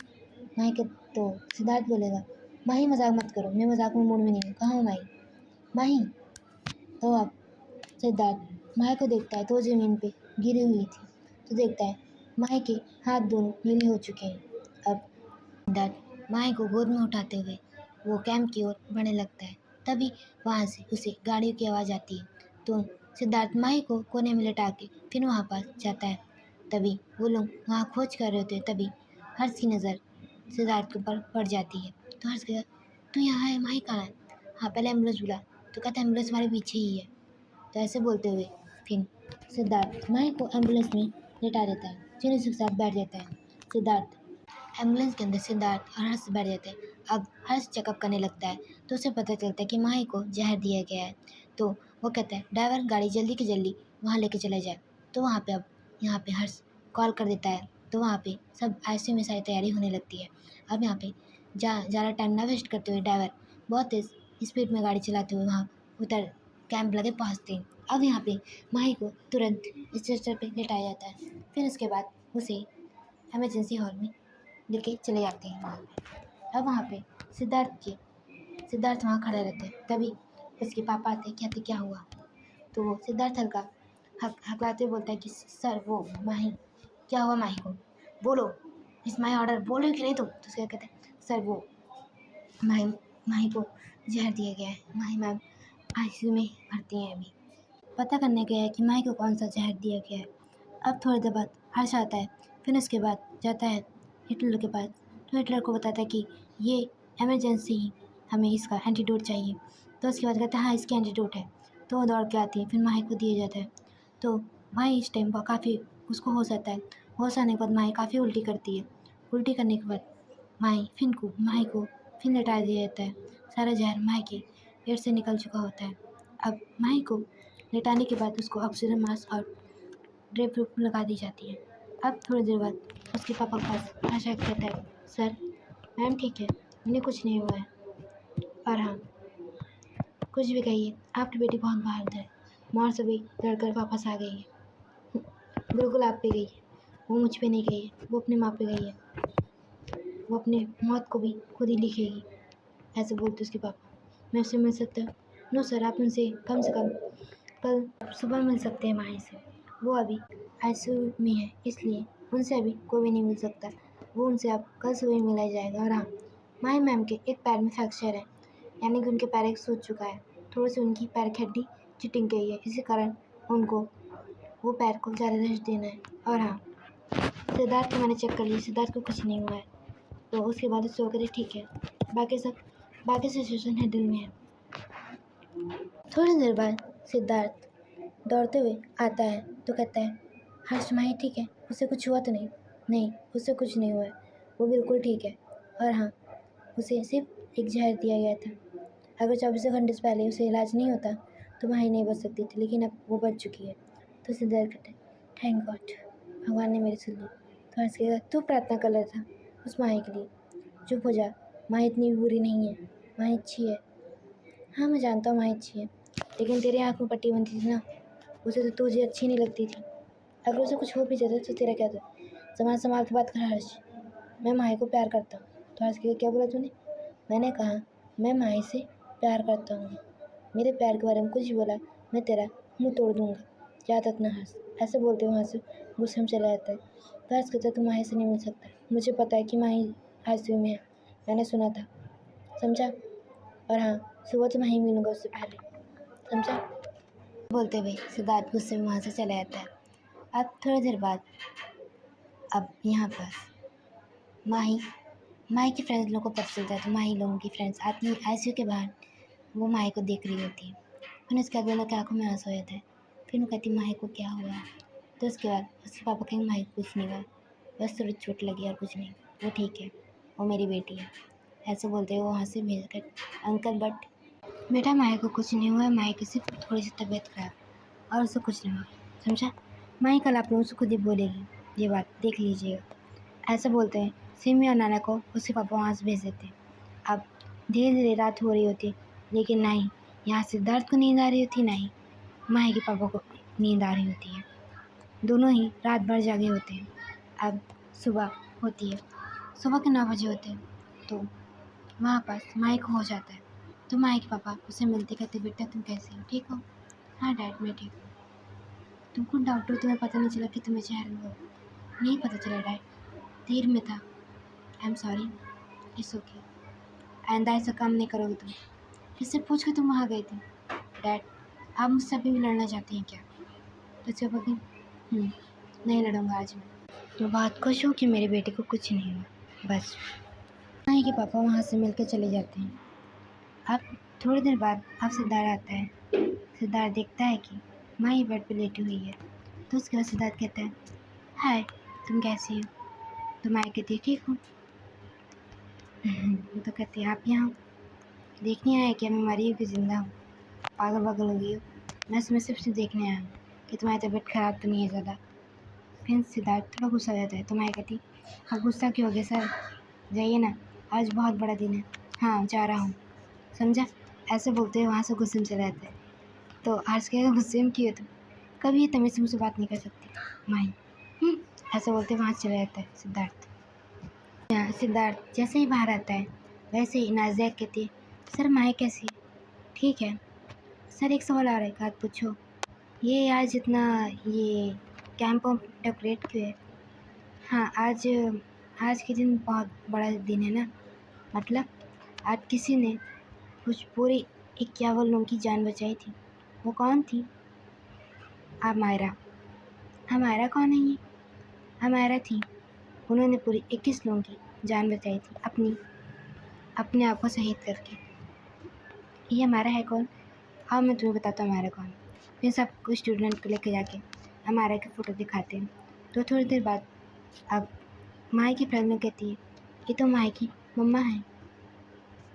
माही के तो सिद्धार्थ बोलेगा माही मजाक मत करो, मैं मजाक में मूड में नहीं हूँ, कहाँ हूँ माही, माही। तो अब सिद्धार्थ माही को देखता है तो वो ज़मीन पे गिरी हुई थी, तो देखता है माही के हाथ दोनों नीले हो चुके हैं। अब सिद्धार्थ माही को गोद में उठाते हुए वो कैंप की ओर बढ़ने लगता है। तभी वहाँ से उसे गाड़ियों की आवाज़ आती है, तो सिद्धार्थ माही को कोने में लिटा के फिर वहाँ पास जाता है। तभी वो लोग वहाँ खोज कर रहे होते हैं। तभी हर्ष की नज़र सिद्धार्थ के ऊपर पड़ जाती है, तो हर्ष कहेगा तू यहाँ है, माही कहाँ है, हाँ पहले एम्बुलेंस बुला। तो कहता है एम्बुलेंस हमारे पीछे ही है। तो ऐसे बोलते हुए फिर सिद्धार्थ माही को एम्बुलेंस में लेटा देता है, फिर उसके साथ बैठ जाता है। सिद्धार्थ एम्बुलेंस के अंदर सिद्धार्थ और हर्ष बैठ जाते हैं। अब हर्ष चेकअप करने लगता है तो उसे पता चलता है कि माही को जहर दिया गया है। तो वो कहता है ड्राइवर गाड़ी जल्दी की जल्दी वहाँ लेके चला जाए। तो वहाँ पे अब यहाँ पे हर्ष कॉल कर देता है। तो वहाँ पे सब आईसीयू में सारी तैयारी होने लगती है। अब यहाँ पे ज़्यादा टाइम ना वेस्ट करते हुए ड्राइवर बहुत तेज़ स्पीड में गाड़ी चलाते हुए वहाँ उतर कैंप लगे पहुँचते हैं। अब यहाँ पे माही को तुरंत स्ट्रेचर पे लेटाया जाता है। फिर उसके बाद उसे इमरजेंसी हॉल में लेके चले जाते हैं वहाँ पे। अब वहाँ पे सिद्धार्थ वहाँ खड़ा रहता है। तभी उसके पापा आते हैं, कहते क्या हुआ। तो वो सिद्धार्थ हल्का हकलाते हुए बोलता है कि सर वो माही, क्या हुआ माही को, बोलो, इस माही ऑर्डर बोलो कि नहीं तुम। तो उसके कहते हैं सर वो माही को जहर दिया गया है, माही मैम आईसीयू में भर्ती हैं अभी। पता करने गया है कि माही को कौन सा जहर दिया गया है। अब थोड़ी देर बाद हर्ष आता है। फिर उसके बाद जाता है हिटलर के पास। तो हिटलर को बताता है कि ये इमरजेंसी हमें इसका एंटीडोट चाहिए। तो उसके बाद कहता है हाँ इसका एंटीडोट है। तो वो दौड़ के आती है, फिर माही को दिया जाता है। तो माही इस टाइम पर काफ़ी उसको होश आता है। होश आने के बाद माही काफ़ी उल्टी करती है। उल्टी करने के बाद माही को फिर लेटा दिया जाता है। सारा जहर माही के पेट से निकल चुका होता है। अब माही को लेटाने के बाद उसको ऑक्सीजन मास्क और ड्रिप लगा दी जाती है। अब थोड़ी देर बाद उसके पापा के पास आशा कहता है सर मैम ठीक है, उन्हें कुछ नहीं हुआ है। और हाँ कुछ भी कहिए, आपकी बेटी बहुत बहादुर है, मौत से भी लड़कर वापस आ गई है। बिल्कुल आप पे गई है, वो मुझ पे नहीं गई है, वो अपने माँ पे गई है, वो अपने मौत को भी खुद ही लिखेगी। ऐसे बोलते उसके पापा। मैं उससे मिल सकता हूँ? नो सर, आप उनसे कम से कम कल सुबह मिल सकते हैं माही से। वो अभी आईसीयू में है, इसलिए उनसे अभी कोई भी नहीं मिल सकता। वो उनसे आप कल सुबह ही मिला जाएगा। और हाँ माही मैम के एक पैर में फ्रैक्चर है, यानी कि उनके पैर एक सूज चुका है। थोड़ी सी उनकी पैर की हड्डी चिटिंग गई है, इसी कारण उनको वो पैर को ज़्यादा रेस्ट देना है। और हाँ सिद्धार्थ को मैंने चेक कर लिया, सिद्धार्थ को कुछ नहीं हुआ है। तो उसके बाद उससे वगैरह ठीक है, बाकी सिचुएशन हैंडल में है। थोड़ी देर बाद सिद्धार्थ दौड़ते हुए आता है तो कहता है हर्ष माही ठीक है, उसे कुछ हुआ तो नहीं? नहीं, उसे कुछ नहीं हुआ है, वो बिल्कुल ठीक है। और हाँ उसे सिर्फ एक जहर दिया गया था। अगर 24 घंटे से पहले उसे इलाज नहीं होता तो माही नहीं बच सकती थी, लेकिन अब वो बच चुकी है। तो सिद्धार्थ कहते हैं थैंक गॉड, भगवान ने मेरी सुन ली। तो हर्ष कहेगा तू प्रार्थना कर रहा था उस माही के लिए, चुप हो जा, माही इतनी बुरी नहीं है, माही अच्छी है। हाँ मैं जानता हूँ माही अच्छी है, लेकिन तेरे आँख में पट्टी बनती थी ना, उसे तो तुझे अच्छी नहीं लगती थी। अगर उसे कुछ हो भी जाता तो तेरा क्या था? संभाल के बात कर हर्ष, मैं माही को प्यार करता हूँ। तो हर्ष कहेगा क्या बोला तूने? मैंने कहा मैं माही से प्यार करता हूँ, मेरे प्यार के बारे में कुछ भी बोला मैं तेरा मुंह तोड़ दूँगा, याद रखना हर्ष। ऐसे बोलते हुए वहाँ से गुस्से में चला जाता है। तो हर्ष कहता है तू माही से नहीं मिल सकता, मुझे पता है कि माही आईसीयू में है, मैंने सुना था, समझा? और हाँ सुबह तो माही मिलूँगा उससे पहले, समझा? बोलते हुए सिद्धार्थ गुस्से में वहाँ से चला जाता है। अब थोड़ी देर बाद अब यहाँ पर माही के फ्रेंड्स लोगों को पता चलता है। तो माही लोगों की फ्रेंड्स आती हैं आईसीयू के बाहर, वो माही को देख रही होती है। फिर उसके बाद बोला कि आँखों में आंसू आ जाता है। फिर वो कहती माही को क्या हुआ। तो उसके बाद उसके पापा कहेंगे माही को कुछ नहीं हुआ, बस थोड़ी चोट लगी और कुछ नहीं, वो ठीक है, वो मेरी बेटी है। ऐसे बोलते हुए वहाँ से भेज कर अंकल बट बेटा माही को कुछ नहीं हुआ, माही की सिर्फ थोड़ी सी तबीयत खराब और उसे कुछ नहीं हुआ, समझा? माही कल आप लोगों से खुद ही बोलेगी, ये बात देख लीजिएगा। ऐसा बोलते हैं सिमी और नाना को उसके पापा वहाँ से भेज देते हैं। अब धीरे धीरे रात हो रही होती, लेकिन ना ही यहाँ सिद्धार्थ को नींद आ रही होती, ना ही माही के पापा को नींद आ रही होती है। दोनों ही रात भर जागे होते हैं। अब सुबह होती है, सुबह के 9 बजे होते हैं। तो वहाँ पास माही को हो जाता है। तो माही के पापा उसे मिलते, कहते बेटा तुम कैसे हो, ठीक हो? हाँ डैड मैं ठीक हूँ। तुम खुद डॉक्टर, तुम्हें पता नहीं चला कि तुम्हें जहर हुआ? नहीं पता चला डैड, देर में था, I am sorry, it's okay, आइंदा ऐसा काम नहीं करोगे तुम। किससे पूछ के तुम वहाँ गए थे? डैड आप मुझसे अभी भी लड़ना चाहते हैं क्या? तो जब अभी नहीं लड़ूंगा आज मैं, तो बहुत खुश हूँ कि मेरी बेटी को कुछ नहीं हुआ, बस। माही के पापा वहाँ से मिलकर चले जाते हैं। अब थोड़ी देर बाद अब सिद्धार्थ आता है। सिद्धार्थ देखता है कि माही बेड पे लेटी हुई है। तो उसके बाद सिद्धार्थ कहता है, हाय, तुम कैसी हो? तो माही कहती है, ठीक हूँ। तो कहती है, आप यहाँ देखने आए कि मैं मरी हूँ कि जिंदा हूँ? पागल वागल हो गई हो? मैं सिर्फ देखने आया हूँ कि तुम्हारी तबीयत खराब तो नहीं है ज़्यादा। फिर सिद्धार्थ थोड़ा गुस्सा हो जाता है। तो माही कहती, अब गुस्सा क्यों हो गया सर? जाइए ना, आज बहुत बड़ा दिन है। हाँ, जा रहा हूँ, समझा? ऐसे बोलते हुए वहाँ से गुस्से में चला जाता है। तो आज कहेगा, गुस्से में क्यों? तुम कभी तमीज़ से मुझसे बात नहीं कर सकती माही। ऐसे बोलते वहाँ से चला जाता है सिद्धार्थ। सिद्धार्थ जैसे ही बाहर आता है वैसे ही नाज़िया कहती है, सर माही कैसी है? ठीक है सर, एक सवाल आ रहा है, बात पूछो। ये आज इतना ये कैंप डेकोरेट क्यों है? हाँ, आज के दिन बहुत बड़ा दिन है ना। मतलब आज किसी ने कुछ पूरी 51 लोगों की जान बचाई थी। वो कौन थी? अमायरा। अमायरा कौन है ये? अमायरा थी, उन्होंने पूरी 21 लोगों की जान बचाई थी अपने आप को शहीद करके। ये हमारा है कौन? हाँ, मैं तुम्हें बताता हूँ हमारा कौन। फिर सब कुछ स्टूडेंट को लेकर जाके हमारा की फ़ोटो दिखाते हैं। तो थोड़ी देर बाद अब माही की फ्रेंड में कहती है, ये तो माही की मम्मा है।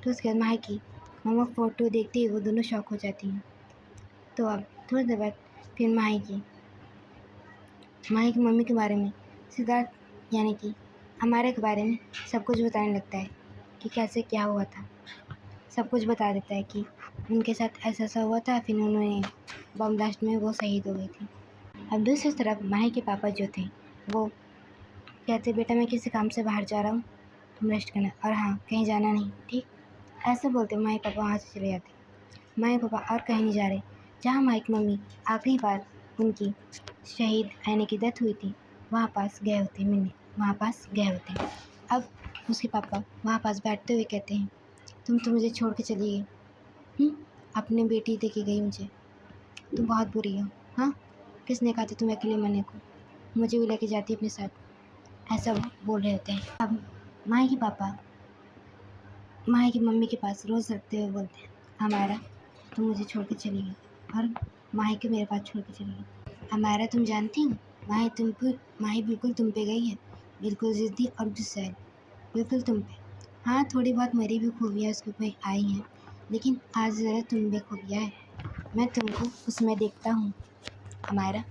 तो उसके बाद माही की मम्मा फ़ोटो देखते ही वो दोनों शॉक हो जाती हैं। तो अब थोड़ी देर बाद फिर माही की मम्मी के बारे में सिद्धार्थ यानी कि हमारे के बारे में सब कुछ बताने लगता है कि कैसे क्या हुआ था। सब कुछ बता देता है कि उनके साथ ऐसा हुआ था, फिर उन्होंने बम ब्लास्ट में वो शहीद हो गई थी। अब दूसरी तरफ माही के पापा जो थे वो कहते, बेटा मैं किसी काम से बाहर जा रहा हूँ, तुम रेस्ट करना, और हाँ, कहीं जाना नहीं, ठीक? ऐसे बोलते माही पापा वहाँ से चले जाते। माही पापा और कहीं नहीं जा रहे। जहाँ माही की मम्मी आखिरी बार उनकी शहीद यानी कि डेथ हुई थी वहाँ पास गए होते। अब उसके पापा वहाँ पास बैठते हुए कहते हैं, तुम तो मुझे छोड़ के चली गई, अपनी बेटी दे के गई मुझे, तुम बहुत बुरी हो। हाँ, किसने कहा था तुम्हें अकेले मरने को? मुझे भी लेके जाती अपने साथ। ऐसा बोल रहे होते हैं। अब माही के पापा माही की मम्मी के पास रोज़ रखते हुए बोलते हैं, हमारा तुम मुझे छोड़ के चली गई, और माही के मेरे पास छोड़ के चली गई। हमारा तुम जानती हो, माही बिल्कुल तुम पे गई है, बिल्कुल ज़िद्दी और गुस्सैल, बिल्कुल तुम पे। हाँ, थोड़ी बहुत मेरी भी खूबियाँ उसके ऊपर आई हैं, लेकिन आज ज़रा तुम में खूबियाँ है, मैं तुमको उसमें देखता हूँ। हमारा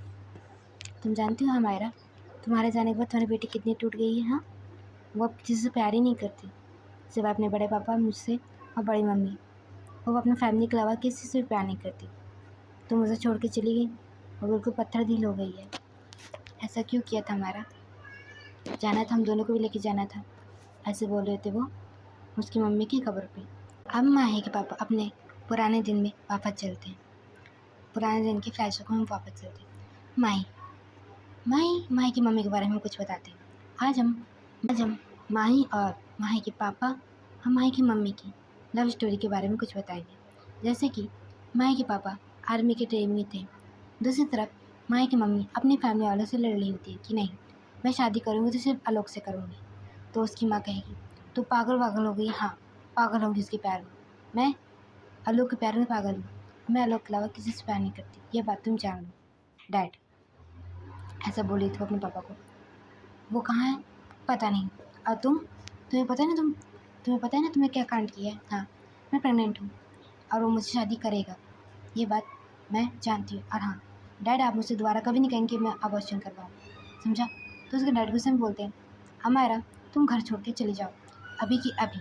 तुम जानती हो, हमारा तुम्हारे जाने के बाद तुम्हारी बेटी कितनी टूट गई है। हाँ, वो अब किसी से प्यार ही नहीं करती, सिर्फ अपने बड़े पापा, मुझसे और बड़ी मम्मी। वो अपने फैमिली के अलावा किसी से भी प्यार नहीं करती। तो मुझे छोड़ के चली गई, वो बिल्कुल पत्थर दिल हो गई है। ऐसा क्यों किया था? हमारा जाना था, हम दोनों को भी लेके जाना था। ऐसे बोल रहे थे वो उसकी मम्मी की कब्र पे। अब माही के पापा अपने पुराने दिन में वापस चलते हैं, पुराने दिन की फ्लैशबैक में वापस चलते हैं। माही की मम्मी के बारे में कुछ बताते हैं। आज हम माही और माही के पापा और माही की मम्मी की लव स्टोरी के बारे में कुछ बताएंगे। जैसे कि माही के पापा आर्मी के ट्रेनिंग में थे। दूसरी तरफ माही की मम्मी अपनी फैमिली वालों से लड़ रही होती है कि नहीं, मैं शादी करूँगी तो सिर्फ आलोक से करूँगी। तो उसकी माँ कहेगी, तू पागल वागल हो गई? हाँ, पागल होगी उसके प्यार में। मैं आलोक के प्यार में पागल हूँ, मैं आलोक के अलावा किसी से प्यार नहीं करती, ये बात तुम जान लो। डैड ऐसा बोली थी अपने पापा को। वो कहाँ है? पता नहीं। और तुम्हें पता है ना, तुम्हें पता है ना तुमने क्या कांड किया है? हाँ, मैं प्रेग्नेंट हूँ और वो मुझसे शादी करेगा, ये बात मैं जानती हूँ। और हाँ डैड, आप मुझसे दोबारा कभी नहीं कहेंगे कि मैं अबॉर्शन करवाऊँ, समझा? तो उसके डैड गुस्से में बोलते हैं, हमारा तुम घर छोड़ के चली जाओ अभी की अभी।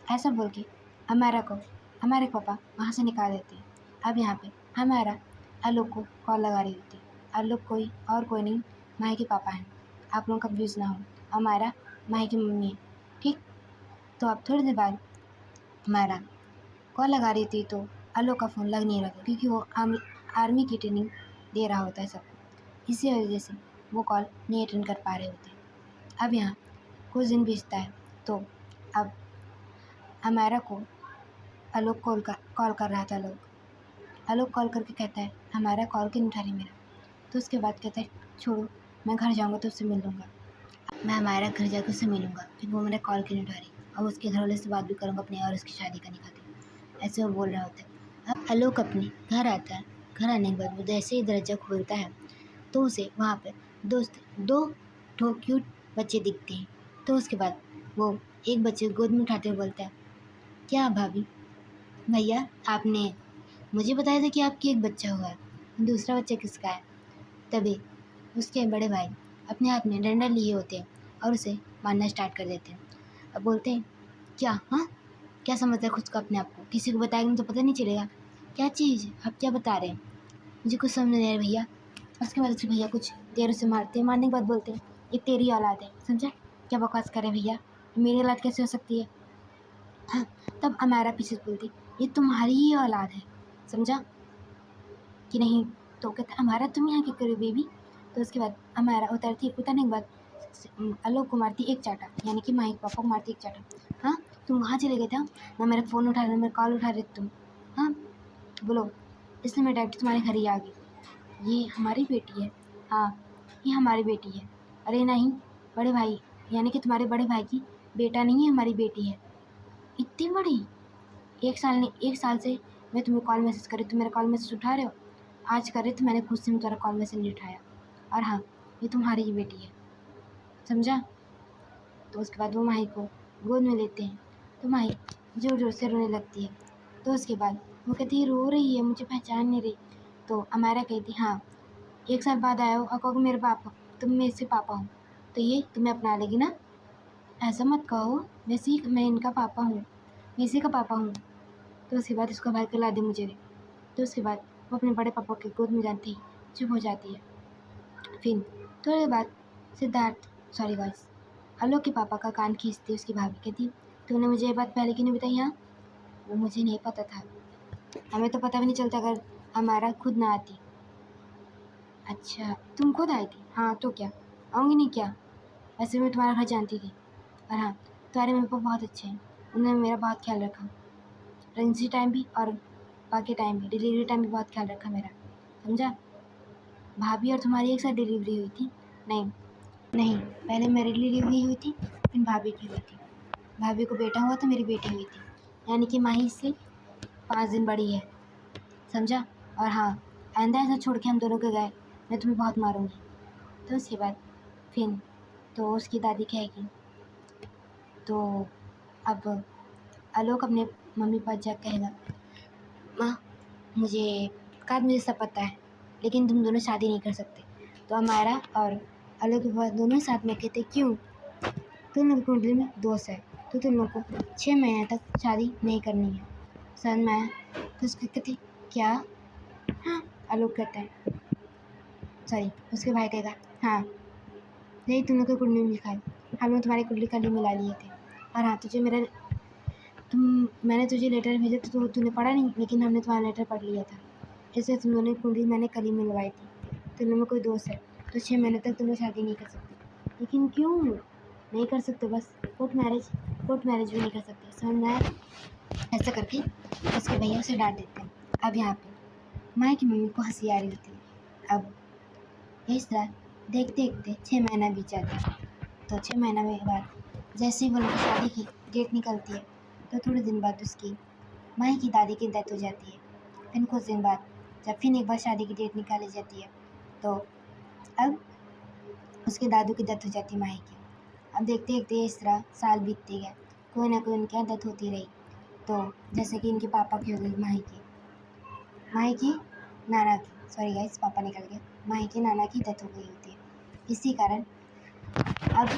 ऐसा बोल के हमारे पापा वहाँ से निकाल देते हैं। अब यहाँ पे हमारा आलोक को कॉल लगा रही होती है। आलोक कोई नहीं, माही के पापा हैं, आप लोगों का कंफ्यूज ना हो, हमारा माही की मम्मी है, ठीक? तो अब थोड़ी देर बाद हमारा कॉल लगा रही थी तो आलोक का फ़ोन लग नहीं रहा था, क्योंकि वो आर्मी की ट्रेनिंग दे रहा होता है सबको, इसी वजह से वो कॉल नहीं अटेंड कर पा रहे होते। अब यहाँ कुछ दिन बीतता है तो अब हमारा को आलोक कॉल कर रहा था। आलोक कॉल करके कहता है, हमारा कॉल क्यों नहीं उठा रही मेरा? तो उसके बाद कहता है, छोड़ो, मैं घर जाऊँगा तो उससे मिल लूँगा, मैं हमारा घर जाकर उससे मिलूँगा, फिर वो मेरा कॉल क्यों नहीं उठा रही, और उसके घर वाले से बात भी करूँगा अपने और उसकी शादी करने खातिर। ऐसे वो बोल रहा होता है। अब आलोक अपने घर आता है। घर आने के बाद वो जैसे ही दरवाजा खोलता है तो उसे वहाँ पे दो ठो क्यूट बच्चे दिखते हैं। तो उसके बाद वो एक बच्चे को गोद में उठाते हुए बोलता है, क्या भाभी भैया आपने मुझे बताया था कि आपकी एक बच्चा हुआ है, दूसरा बच्चा किसका है? तभी उसके बड़े भाई अपने हाथ में डंडा लिए होते हैं और उसे मारना स्टार्ट कर देते हैं। अब बोलते हैं, क्या हाँ क्या समझता है खुद को अपने आप को? किसी को बताएंगे तो पता नहीं चलेगा। क्या चीज़ आप क्या बता रहे हैं? मुझे कुछ समझ नहीं आ रहा भैया। उसके बाद उसके भैया कुछ देर उसे मारते हैं। मारने के बाद बोलते हैं, ये तेरी औलाद है, समझा? क्या बकवास कर रहे हैं भैया, मेरी औलाद कैसे हो सकती है? हाँ, तब अमारा पीछे से बोलती, ये तुम्हारी ही औलाद है, समझा कि नहीं? तो कहता हमारा तुम यहाँ क्या करो बेबी? तो उसके बाद अमारा उतरने के बाद आलोक को मारती एक चाटा, यानी कि माही पापा को मारती एक चाटा। हाँ, तुम वहाँ चले गए थे, ना मेरा फ़ोन उठा रहे, ना मेरा कॉल उठा रहे तुम। हाँ बोलो, इसलिए मैं डायरेक्ट तुम्हारे घर ही आ गई। ये हमारी बेटी है। हाँ, ये हमारी बेटी है। अरे नहीं, बड़े भाई यानी कि तुम्हारे बड़े भाई की बेटा नहीं है, हमारी बेटी है। इतनी बड़ी? एक साल से मैं तुम्हें कॉल मैसेज कर रही, तुम मेरा कॉल मैसेज उठा रहे हो? आज कर रहे थे, मैंने खुद से तुम्हारा कॉल मैसेज नहीं उठाया। और हाँ, ये तुम्हारी ही बेटी है, समझा? तो उसके बाद वो माही को गोद में लेते हैं। तो माही ज़ोर ज़ोर से रोने लगती है। तो उसके बाद वो कहती है, रो रही है, मुझे पहचान नहीं रही। तो अमारा कहती, हाँ 1 साल बाद आए हो और कहोगे मेरे पापा, तुम मेरे से पापा हो, तो ये तुम्हें अपना लेगी ना? ऐसा मत कहो, मैं इनका पापा हूँ, मैं इसी का पापा हूँ। तो उसके बाद उसका भाई कहला दे मुझे। तो उसके बाद वो अपने बड़े पापा के गोद में जाती ही चुप हो जाती है। फिर थोड़ी देर बाद सॉरी गाइस, आलोक के पापा का कान खींचती उसकी भाभी, कहती, तूने मुझे ये बात पहले क्यों नहीं बताई? हाँ, वो मुझे नहीं पता था, हमें तो पता भी नहीं चलता अगर हमारा खुद ना आती। अच्छा, तुम खुद आई थी? हाँ तो क्या, आऊँगी नहीं क्या? वैसे मैं तुम्हारा घर जानती थी। और हाँ, तुम्हारे मम्मी पापा बहुत अच्छे हैं, उन्होंने मेरा बहुत ख्याल रखा, प्रेगनेंसी टाइम भी और बाकी टाइम भी, डिलीवरी टाइम भी बहुत ख्याल रखा मेरा, समझा? भाभी और तुम्हारी एक साथ डिलीवरी हुई थी? नहीं, पहले मेरी डिलीवरी हुई थी, फिर भाभी की हुई थी। भाभी को बेटा हुआ तो मेरी बेटी हुई थी, यानी कि माही से 5 दिन बड़ी है, समझा? और हाँ, आइंदा ऐसा छोड़ के हम दोनों के गए, मैं तुम्हें बहुत मारूंगी। तो उसके बाद फिर तो उसकी दादी कहेगी, तो अब आलोक अपने मम्मी पापा जा कहेगा, माँ मुझे सब पता है, लेकिन तुम दोनों शादी नहीं कर सकते। तो हमारा और आलोक के पापा दोनों साथ में कहते, क्यों? तुम लोग की कुंडली में दोष है, तो तुम लोग को 6 महीने तक शादी नहीं करनी है, समझ में आया? तो उसके कहते, क्या? हाँ, आलोक कहता है, सॉरी उसके भाई कहेगा, हाँ यही तुम लोग की कुंडली में लिखा है, हम लोग तुम्हारी कुंडली कल ही मिला लिए थे। और हाँ, मैंने तुझे लेटर भेजा तो तूने पढ़ा नहीं, लेकिन हमने तुम्हारा लेटर पढ़ लिया था, इसलिए तुम दोनों की कुंडली मैंने कल ही मिलवाई थी। तुम लोगों में कोई दोस्त है तो 6 महीने तक तुम लोग शादी नहीं कर सकते। लेकिन क्यों नहीं कर सकते? बस कोर्ट मैरिज भी नहीं कर सकते, समझ में आया? ऐसा करके उसके भैया उसे डांट देते हैं। अब यहाँ पे माँ की मम्मी को हंसी आ रही होती है। अब इस तरह देखते देखते 6 महीना बीत जाता है। तो 6 महीना के बाद जैसे ही वो लोग की शादी की डेट निकलती है, तो थोड़े दिन बाद उसकी माही की दादी की डेथ हो जाती है। फिर कुछ दिन बाद जब फिर एक बार शादी की डेट निकाली जाती है, तो अब उसके दादू की डेथ हो जाती है माही की। अब देखते देखते इस तरह साल बीतते गए, कोई ना कोई उनकी डेथ होती रही। तो जैसे कि इनके पापा की हो गई, माही की नाना की, सॉरी गाइस पापा निकल गया, माही की नाना की डेथ हो गई होती है। इसी कारण अब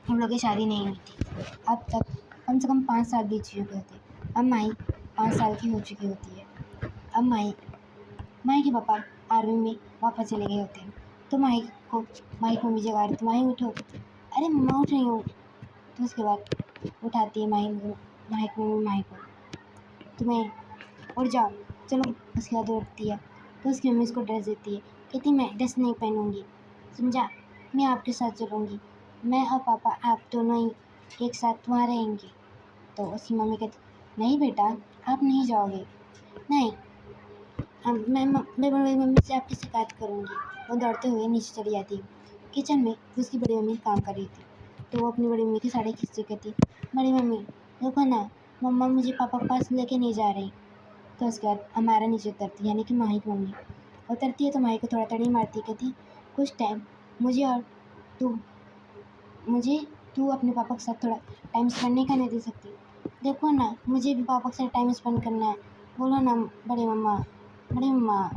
हम लोग की शादी नहीं हुई थी। अब तक कम से कम 5 साल बीत चुके होते। अब माही 5 साल की हो चुकी होती है। अब माही के पापा आर्मी में वापस चले गए होते हैं। तो माही को मम्मी जगा रही, तो माही उठो, अरे मम्मा उठ रही हूँ। तो उसके बाद उठाती है माही को, तुम्हें उठ जाओ चलो। उसके बाद उठती है तो उसकी मम्मी उसको ड्रेस देती है, कहती मैं ड्रेस नहीं पहनूंगी, समझा? मैं आपके साथ चलूँगी, मैं और पापा आप दोनों ही एक साथ वहाँ रहेंगे। तो उसकी मम्मी कहती, नहीं बेटा आप नहीं जाओगे, नहीं मैं बड़ी मम्मी से आपकी शिकायत करूँगी। वो दौड़ते हुए नीचे चली जाती है। किचन में उसकी बड़ी मम्मी काम कर रही थी, तो वो अपनी बड़ी मम्मी की साड़ी खींचती कहती, बड़ी मम्मी देखो ना, मम्मा मुझे पापा के पास लेके नहीं जा रही। तो उसके बाद हमारा नीचे उतरती है, यानी कि माही की मम्मी उतरती है तो माही को थोड़ा तड़ी मारती, कहती कुछ टाइम मुझे और तू मुझे तू अपने पापा के साथ थोड़ा टाइम स्पेंड नहीं करने दे सकती? देखो ना, मुझे भी पापा के साथ टाइम स्पेंड करना है। बोलो ना बड़े मम्मा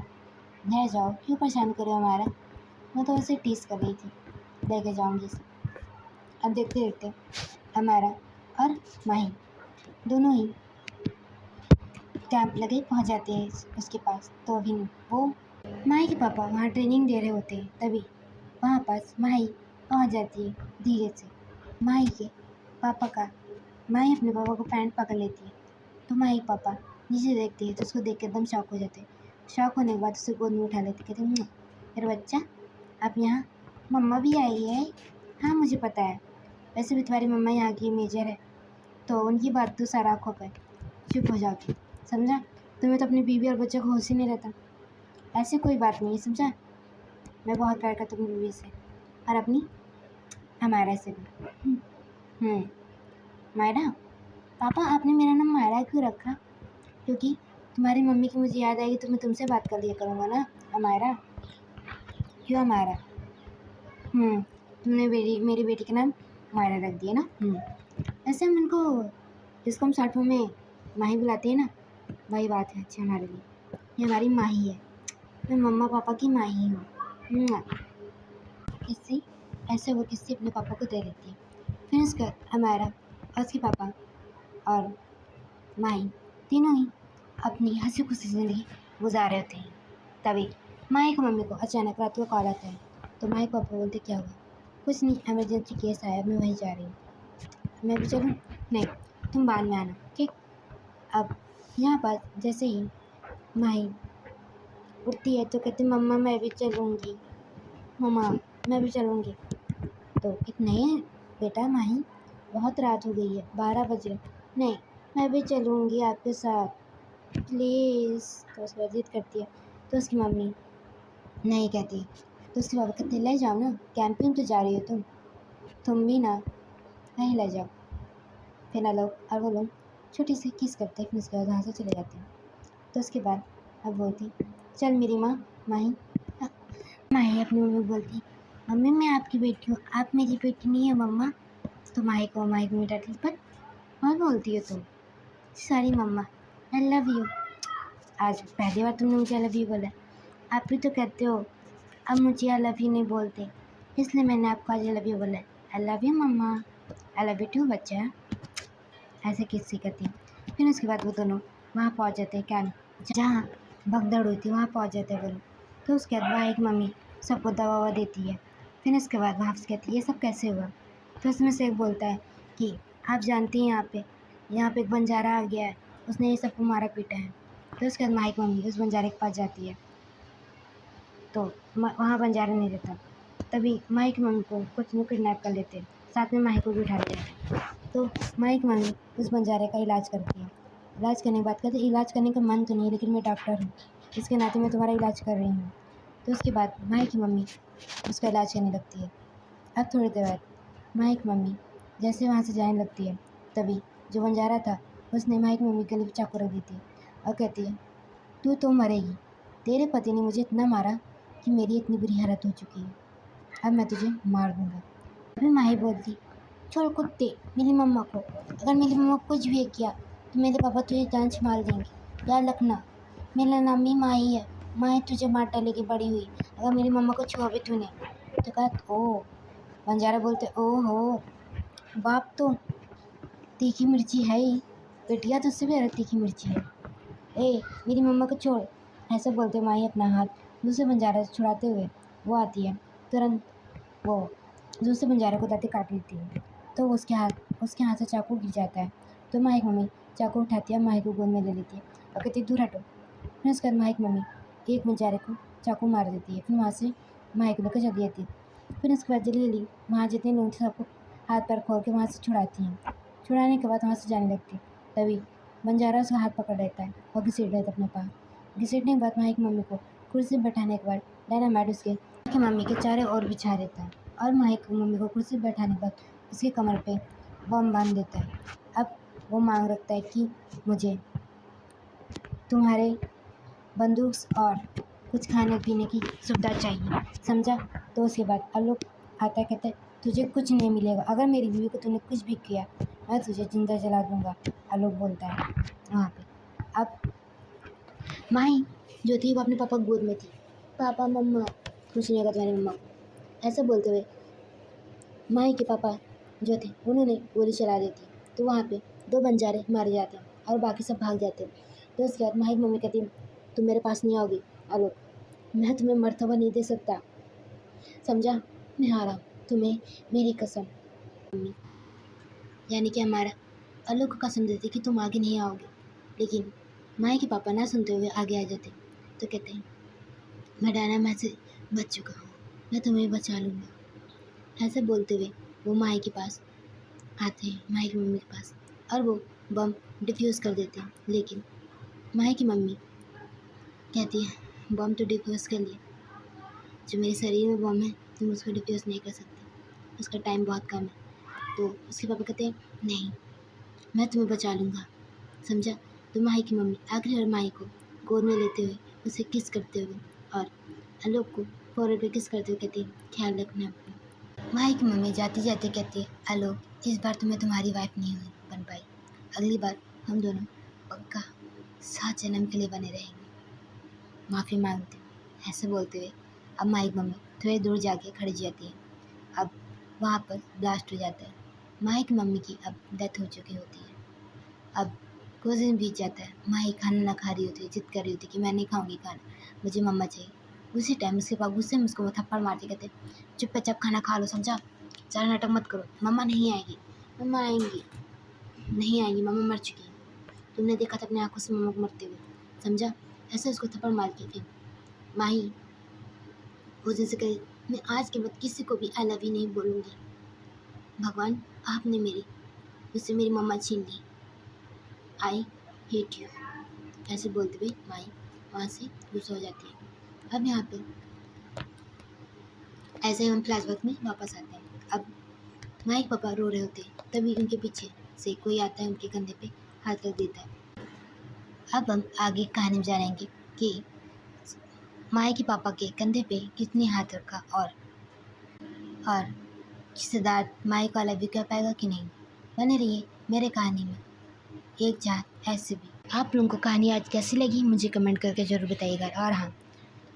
रह जाओ, क्यों परेशान करे हमारा? मैं तो उसे टीस कर रही थी, लेके जाऊँगी इसे। अब देखते देखते हमारा और माही दोनों ही कैंप लगे पहुंच जाते हैं उसके पास। तो अभी वो माही के पापा वहाँ ट्रेनिंग दे रहे होते हैं, तभी वहाँ पास माही पहुंच जाती है धीरे से। माही के पापा का माही अपने पापा को पैंट पकड़ लेती है, तो माही के पापा नीचे देखती है तो उसको देख के एकदम शॉक हो जाते हैं। शॉक होने के बाद उसे गोद में उठा लेते, कहते मेरा बच्चा आप यहाँ, मम्मा भी आई है। हाँ मुझे पता है, वैसे भी तुम्हारी मम्मा यहाँ की मेजर है, तो उनकी बात तो सारा आँखों पर। चुप हो जाओ, समझा? तुम्हें तो अपनी बीवी और बच्चे को होश ही नहीं रहता। ऐसी कोई बात नहीं है, समझा? मैं बहुत प्यार करता हूँ अपनी बीवी से और अपनी हमारा से भी। मायरा, पापा आपने मेरा नाम मायरा क्यों रखा? क्योंकि तुम्हारी मम्मी की मुझे याद आएगी तो मैं तुमसे बात कर लिया करूँगा ना हमारा। क्यों हमारा? तुमने मेरी बेटी का नाम मायरा रख दिया ना। ऐसे हम इनको, जिसको हम शॉर्ट फॉर्म में माही बुलाते हैं ना, वही बात है अच्छी हमारे लिए। ये हमारी माही है, मैं मम्मा पापा की माही हूँ। किसी ऐसे वो किसी अपने पापा को दे देती है। फिर उसका हमारा और उसके पापा और माही तीनों ही अपनी हंसी खुशी ज़िंदगी गुजार रहे होते हैं। तभी माही को मम्मी को अचानक रात को कॉल आता है, तो माही को पापा बोलते क्या हुआ? कुछ नहीं, इमरजेंसी केस आया, मैं वहीं जा रही हूँ। मैं भी चलूँ? नहीं, तुम बाद में आना, ठीक? अब यहाँ पर जैसे ही माही उठती है तो कहती मम्मा मैं भी चलूँगी, मम्मा मैं भी चलूँगी। तो नहीं बेटा माही, बहुत रात हो गई है, 12 बज रहे। नहीं, मैं भी चलूँगी आपके साथ, प्लीज़। तो उसके बाद जिद करती है तो उसकी मम्मी नहीं कहती, तो उसके पापा कहते ले जाओ ना, कैंपिंग तो जा रही हो तुम भी ना, नहीं ले जाओ। फिर ना लोग और वो लोग छोटी सी किस करते हैं, फिर उसके बाद वहाँ से चले जाते हैं। तो उसके बाद अब बोलती चल मेरी माँ माही। माही अपनी मम्मी बोलती मम्मी मैं आपकी बेटी हूँ, आप मेरी बेटी नहीं है मम्मा। तो माही को डांटती पर और बोलती हो तुम, सॉरी मम्मा, आई लव यू। आज पहली बार तुमने मुझे आई लव यू बोला, आप भी तो कहते हो अब मुझे आई लव यू नहीं बोलते, इसलिए मैंने आपको आज आई लव यू बोला। आई लव यू मम्मा, आई लव यू टू बच्चा। ऐसे किस्से करती हैं। फिर उसके बाद वो दोनों वहाँ पहुँच जाते हैं कैंप, जहाँ भगदड़ हुई थी वहाँ पहुँच जाते हैं वो लोग। तो उसके बाद वहाँ एक मम्मी सबको दवा ववा देती है। फिर उसके बाद वहाँ से कहती है ये सब कैसे हुआ? तो उसमें से एक बोलता है कि आप जानती हैं यहाँ पे एक बंजारा आ गया है, उसने ये सबको मारा पीटा है। तो उसके बाद माही की मम्मी उस बंजारे के पास जाती है, तो वहाँ बंजारा नहीं रहता। तभी माही की मम्मी को कुछ लोग किडनैप कर लेते हैं, साथ में माही को भी उठा लेते हैं। तो माही की मम्मी उस बंजारे का इलाज करती है। इलाज करने के बाद कहते इलाज करने का मन तो नहीं है, लेकिन मैं डॉक्टर हूँ, इसके नाते मैं तुम्हारा इलाज कर रही हूँ। तो उसके बाद माही की मम्मी उसका इलाज करने लगती है। अब थोड़ी देर बाद माही की मम्मी जैसे वहाँ से जाने लगती है, तभी जो बंजारा था उसने माही की मम्मी के लिए चाकू रख दी थी और कहती है तू तो मरेगी, तेरे पति ने मुझे इतना मारा कि मेरी इतनी बुरी हालत हो चुकी है, अब मैं तुझे मार दूँगा। अभी माही बोलती छोड़ कुत्ते मेरी मम्मा को, अगर मेरी मम्मा को कुछ भी किया तो मेरे पापा तुझे जान से मार देंगे, याद रखना। मेरा नाम भी माही है, माही तुझे मार डालेगी बड़ी हुई अगर मेरी मम्मा को छुआ भी तूने। तो कहा ओ, बंजारा बोलते ओ हो बाप तो तीखी मिर्ची है ही, बेटिया तो उससे भी ज़्यादा तीखी मिर्ची है। ए मेरी मम्मा को छोड़, ऐसे बोलते माही अपना हाथ दूसरे बंजारे से छुड़ाते हुए वो आती है, तुरंत वो दूसरे बंजारे को दाँतें काट लेती है। तो उसके हाथ से चाकू गिर जाता है। तो माही की मम्मी चाकू उठाती है, माही को गोद में ले लेती है और कहती है दूर हटो। फिर उसके बाद माही की मम्मी एक बंजारे को चाकू मार देती है, फिर वहाँ से माही को लेकर चली जाती है। फिर उसके बाद जल्दी वहाँ जितने लोग थे सबको हाथ पैर खोल के वहाँ से छुड़ाती हैं। छुड़ाने के बाद वहाँ से जाने लगती है, तभी बंजारा उसका हाथ पकड़ लेता है और घसीट लेता है अपने पास। घसीटने के बाद माही की मम्मी को कुर्सी में बैठाने के बाद डायनामाइट उसके मम्मी के चारों ओर बिछा देता है और माही की मम्मी को कुर्सी पर बैठाने के बाद उसके कमर पे बम बांध देता है। अब वो मांग रखता है कि मुझे तुम्हारे बंदूक और कुछ खाने पीने की सुविधा चाहिए, समझा। तो उसके बाद आलोक आता कहता है तुझे कुछ नहीं मिलेगा, अगर मेरी बीवी को तूने कुछ भी किया मैं तुझे जिंदा जला दूंगा, आलोक बोलता है वहाँ पे। अब माही जो थी वो अपने पापा की गोद में थी। पापा मम्मा कुछ नहीं होगा तुम्हारी मम्मा को, ऐसा बोलते हुए माही के पापा जो थे उन्होंने गोली चला दी थी। तो वहाँ पे 2 बंजारे मारे जाते हैं और बाकी सब भाग जाते हैं। तो उसके बाद माही की मम्मी कहती है तुम मेरे पास नहीं आओगी आलोक, मैं तुम्हें मर्तबा नहीं दे सकता, समझा। मैं हारा तुम्हें मेरी कसम। मम्मी यानी कि हमारा आलोक को कसम देती कि तुम आगे नहीं आओगे, लेकिन माही के पापा ना सुनते हुए आगे आ जाते। तो कहते हैं मैं डायनामाइट से बच चुका हूँ, मैं तुम्हें बचा लूँगा। ऐसे बोलते हुए वो माही के पास आते हैं, माही की मम्मी के पास, और वो बम डिफ्यूज़ कर देते हैं। लेकिन माही की मम्मी कहती है बम तो डिफ्यूज़ कर लिए, जो मेरे शरीर में बम है तुम उसको डिफ्यूज़ नहीं कर सकते, उसका टाइम बहुत कम है। तो उसके पापा कहते हैं नहीं मैं तुम्हें बचा लूँगा, समझा। तो माही की मम्मी आखिरी और माही को गोद में लेते हुए उसे किस करते हुए और आलोक को फोrehead पे किस करते हुए कहती है ख्याल रखना अपना। माही की मम्मी जाती जाती कहती है आलोक इस बार तो मैं तुम्हारी वाइफ नहीं बन पाई, अगली बार हम दोनों पक्का 7 जन्म के लिए बने रहेंगे, माफ़ी मांगती हूँ। ऐसे बोलते हुए अब माही की मम्मी थोड़ी दूर जाके खड़ी जाती है। अब वहाँ पर ब्लास्ट हो जाता है। माही की मम्मी की अब डेथ हो चुकी होती है। अब कुछ दिन बीत जाता है, माही खाना ना खा रही होती है, जिद कर रही होती है कि मैं नहीं खाऊंगी खाना, मुझे मम्मा चाहिए। उसी टाइम उसके पापा गुस्से में उसको वो थप्पड़ मारते कहते चुपचाप खाना खा लो, समझा, ज़्यादा नाटक मत करो, मम्मा नहीं आएगी, मम्मा आएंगी नहीं आएंगी, मम्मा मर चुकी है, तुमने देखा था अपनी आंखों से मम्मा को मरते हुए, समझा। ऐसे उसको थप्पड़ मार के फिर माही उस दिन से कही मैं आज के बाद किसी को भी आई लव यू नहीं बोलूँगी, भगवान आपने मुझसे मेरी मम्मा छीन ली, आई हेट यू। ऐसे बोलते हुए माई वहाँ से गुस्सा हो जाती है। अब यहाँ पे ऐसे ही हम फ्लैशबैक में वापस आते हैं। अब माई पापा रो रहे होते हैं, तभी उनके पीछे से कोई आता है, उनके कंधे पे हाथ रख देता है। अब हम आगे कहानी में जानेंगे कि माई के पापा के कंधे पे कितने हाथ रखा और सिद्धार्थ माई को आई लव यू कह पाएगा कि नहीं। बने रहिए मेरे कहानी में एक चाहत ऐसे भी। आप लोगों को कहानी आज कैसी लगी मुझे कमेंट करके ज़रूर बताइएगा। और हाँ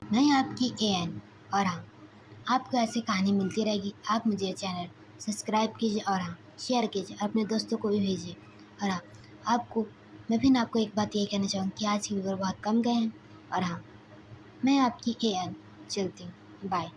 मैं आपकी AN, और हाँ आपको ऐसी कहानी मिलती रहेगी। आप मुझे चैनल सब्सक्राइब कीजिए और हाँ शेयर कीजिए, अपने दोस्तों को भी भेजिए। और हाँ मैं फिर आपको एक बात यही कहना चाहूँगी कि आज के व्यूअर बहुत कम गए हैं। और हाँ मैं आपकी AN चलती हूँ, बाय।